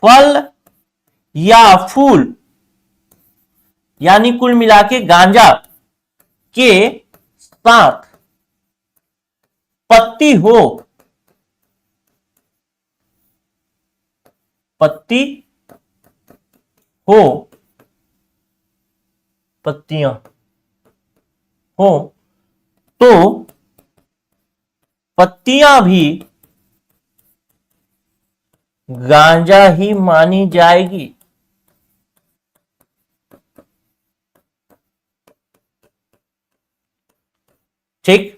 फल या फूल यानी कुल मिला के गांजा के साथ पत्ती हो, पत्ती हो, पत्तियां हो, तो पत्तियां भी गांजा ही मानी जाएगी। ठीक,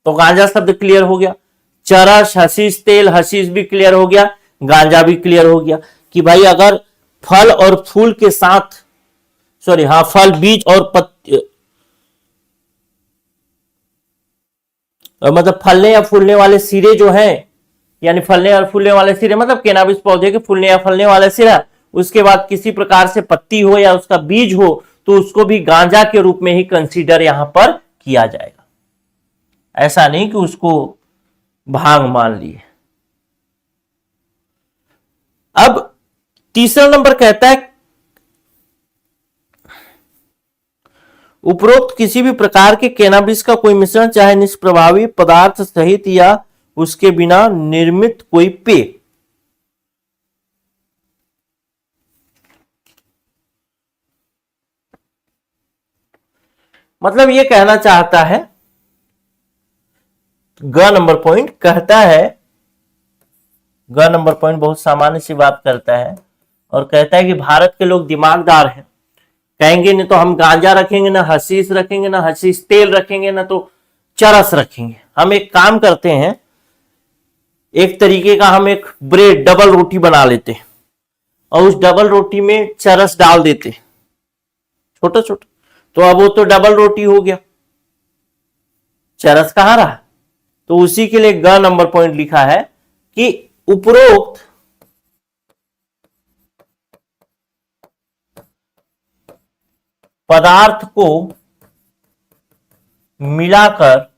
तो गांजा शब्द क्लियर हो गया। चरस, हशीश तेल, हशीश भी क्लियर हो गया, गांजा भी क्लियर हो गया कि भाई अगर फल और फूल के साथ फल, बीज और पत्ती, मतलब फलने या फूलने वाले सिरे जो हैं, यानी फलने और फूलने वाले सिरे मतलब कैनाबिस पौधे के फूलने या फलने वाले सिरा, उसके बाद किसी प्रकार से पत्ती हो या उसका बीज हो, तो उसको भी गांजा के रूप में ही कंसीडर यहां पर किया जाएगा। ऐसा नहीं कि उसको भांग मान लिए। अब तीसरा नंबर कहता है, उपरोक्त किसी भी प्रकार के कैनाबिस का कोई मिश्रण चाहे निष्प्रभावी पदार्थ सहित या उसके बिना निर्मित कोई पेय। मतलब ये कहना चाहता है, ग नंबर पॉइंट कहता है, ग नंबर पॉइंट बहुत सामान्य सी बात करता है और कहता है कि भारत के लोग दिमागदार हैं, कहेंगे न तो हम गांजा रखेंगे, ना हशीश रखेंगे, ना हशीश तेल रखेंगे, ना तो चरस रखेंगे। हम एक काम करते हैं, एक तरीके का हम एक ब्रेड डबल रोटी बना लेते हैं और उस डबल रोटी में चरस डाल देते हैं छोटा छोटा, तो अब वो तो डबल रोटी हो गया, चरस कहां रहा? तो उसी के लिए ग नंबर पॉइंट लिखा है कि उपरोक्त पदार्थ को मिलाकर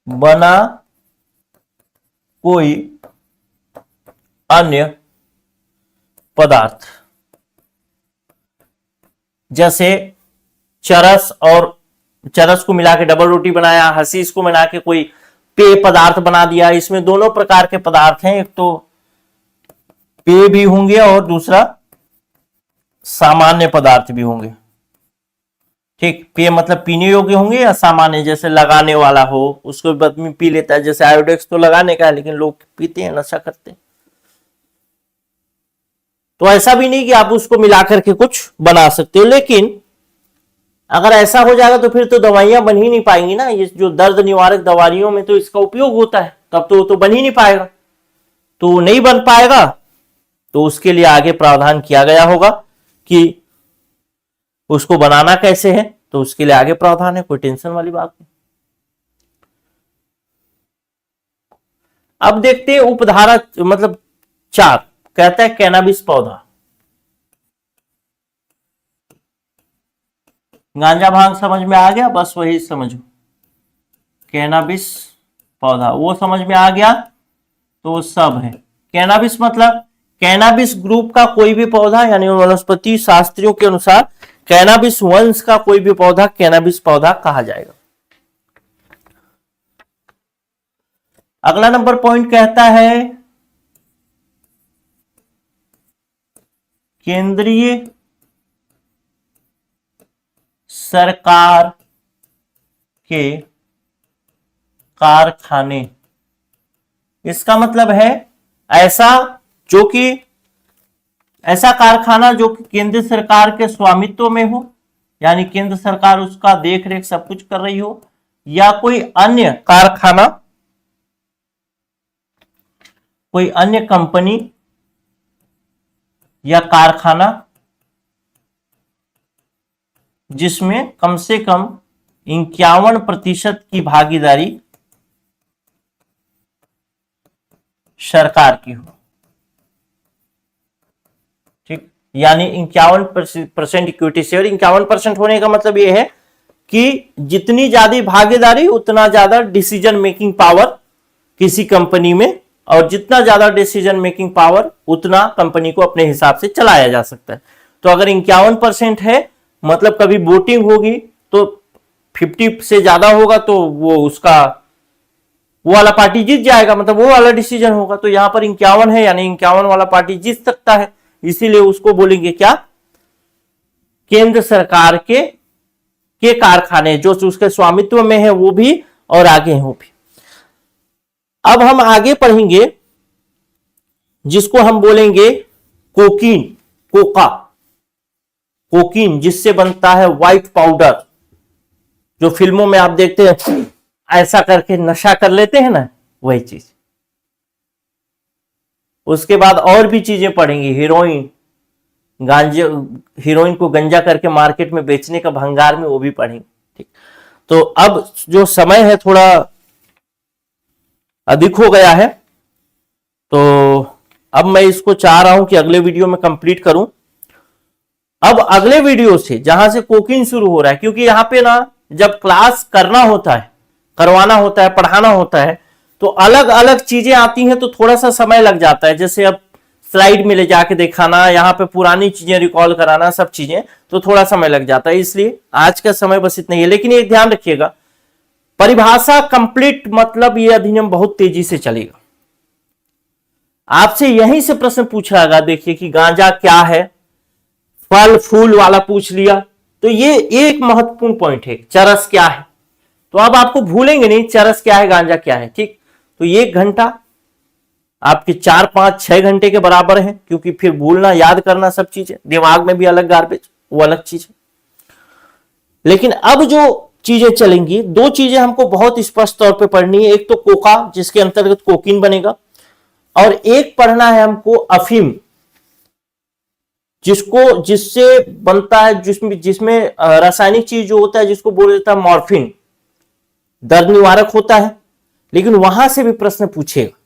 बना कोई अन्य पदार्थ, जैसे चरस को मिला के डबल रोटी बनाया, हसीस को मिला के कोई पेय पदार्थ बना दिया। इसमें दोनों प्रकार के पदार्थ हैं, एक तो पेय भी होंगे और दूसरा सामान्य पदार्थ भी होंगे। ठीक, पेय मतलब पीने योग्य होंगे, या सामान्य जैसे लगाने वाला हो, उसको आदमी पी लेता है। जैसे आयोडेक्स तो लगाने का है, लेकिन लोग पीते हैं, नशा करते हैं। तो ऐसा भी नहीं कि आप उसको मिलाकर के कुछ बना सकते हो, लेकिन अगर ऐसा हो जाएगा तो फिर तो दवाइयां बन ही नहीं पाएंगी ना। ये जो दर्द निवारक दवाइयों में तो इसका उपयोग होता है, तब तो बन ही नहीं पाएगा। तो नहीं बन पाएगा तो उसके लिए आगे प्रावधान किया गया होगा कि उसको बनाना कैसे है, तो उसके लिए आगे प्रावधान है, कोई टेंशन वाली बात नहीं। अब देखते हैं उपधारा मतलब 4 कहता है कैनाबिस पौधा। गांजा भांग समझ में आ गया, बस वही समझो। कैनाबिस पौधा वो समझ में आ गया तो सब है। कैनाबिस मतलब कैनाबिस ग्रुप का कोई भी पौधा, यानी वनस्पति शास्त्रियों के अनुसार कैनाबिस वंश का कोई भी पौधा कैनाबिस पौधा कहा जाएगा। अगला नंबर पॉइंट कहता है केंद्रीय सरकार के कारखाने। इसका मतलब है ऐसा कारखाना जो कि केंद्र सरकार के स्वामित्व में हो, यानी केंद्र सरकार उसका देख रेख सब कुछ कर रही हो, या कोई अन्य कारखाना, कोई अन्य कंपनी या कारखाना जिसमें कम से कम 51% की भागीदारी सरकार की हो। ठीक, यानी 51% इक्विटी शेयर। 51% होने का मतलब यह है कि जितनी ज्यादा भागीदारी उतना ज्यादा डिसीजन मेकिंग पावर किसी कंपनी में, और जितना ज्यादा डिसीजन मेकिंग पावर उतना कंपनी को अपने हिसाब से चलाया जा सकता है। तो अगर 51% है मतलब कभी वोटिंग होगी तो 50 से ज्यादा होगा तो वो वाला पार्टी जीत जाएगा, मतलब वो वाला डिसीजन होगा। तो यहां पर 51 है, यानी 51 वाला पार्टी जीत सकता है, इसीलिए उसको बोलेंगे क्या, केंद्र सरकार के कारखाने जो उसके स्वामित्व में है वो भी और आगे हैं वो भी। अब हम आगे पढ़ेंगे जिसको हम बोलेंगे कोकीन, जिससे बनता है व्हाइट पाउडर। जो फिल्मों में आप देखते हैं ऐसा करके नशा कर लेते हैं ना, वही चीज। उसके बाद और भी चीजें पढ़ेंगे, हीरोइन को गंजा करके मार्केट में बेचने का भंगार में, वो भी पढ़ेंगे। ठीक, तो अब जो समय है थोड़ा अधिक हो गया है, तो अब मैं इसको चाह रहा हूं कि अगले वीडियो में कंप्लीट करूं। अब अगले वीडियो से जहां से कोकीन शुरू हो रहा है, क्योंकि यहां पे ना जब क्लास करवाना होता है, पढ़ाना होता है, तो अलग अलग चीजें आती हैं तो थोड़ा सा समय लग जाता है। जैसे अब स्लाइड में ले जाके दिखाना, यहाँ पे पुरानी चीजें रिकॉल कराना, सब चीजें, तो थोड़ा समय लग जाता है। इसलिए आज का समय बस इतना ही है। लेकिन एक ध्यान रखिएगा, परिभाषा कंप्लीट मतलब ये अधिनियम बहुत तेजी से चलेगा। आपसे यहीं से प्रश्न पूछा, देखिए कि गांजा क्या है, फल फूल वाला पूछ लिया, तो ये एक महत्वपूर्ण पॉइंट है। चरस क्या है, तो अब आपको भूलेंगे नहीं चरस क्या है, गांजा क्या है। ठीक, तो 1 घंटा आपके 4, 5, 6 घंटे के बराबर है, क्योंकि फिर भूलना, याद करना, सब चीजें, दिमाग में भी अलग गार्बेज, वो अलग चीज है। लेकिन अब जो चीजें चलेंगी, 2 चीजें हमको बहुत स्पष्ट तौर पे पढ़नी है। एक तो कोका, जिसके अंतर्गत कोकीन बनेगा, और एक पढ़ना है हमको अफीम, जिससे बनता है, जिसमें रासायनिक चीज जो होता है जिसको बोल देता है मॉर्फिन, दर्द निवारक होता है, लेकिन वहां से भी प्रश्न पूछेगा।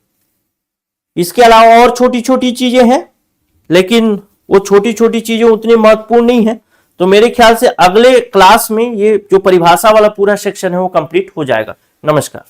इसके अलावा और छोटी छोटी चीजें हैं, लेकिन वो छोटी छोटी चीजें उतनी महत्वपूर्ण नहीं है। तो मेरे ख्याल से अगले क्लास में ये जो परिभाषा वाला पूरा सेक्शन है वो कंप्लीट हो जाएगा। नमस्कार।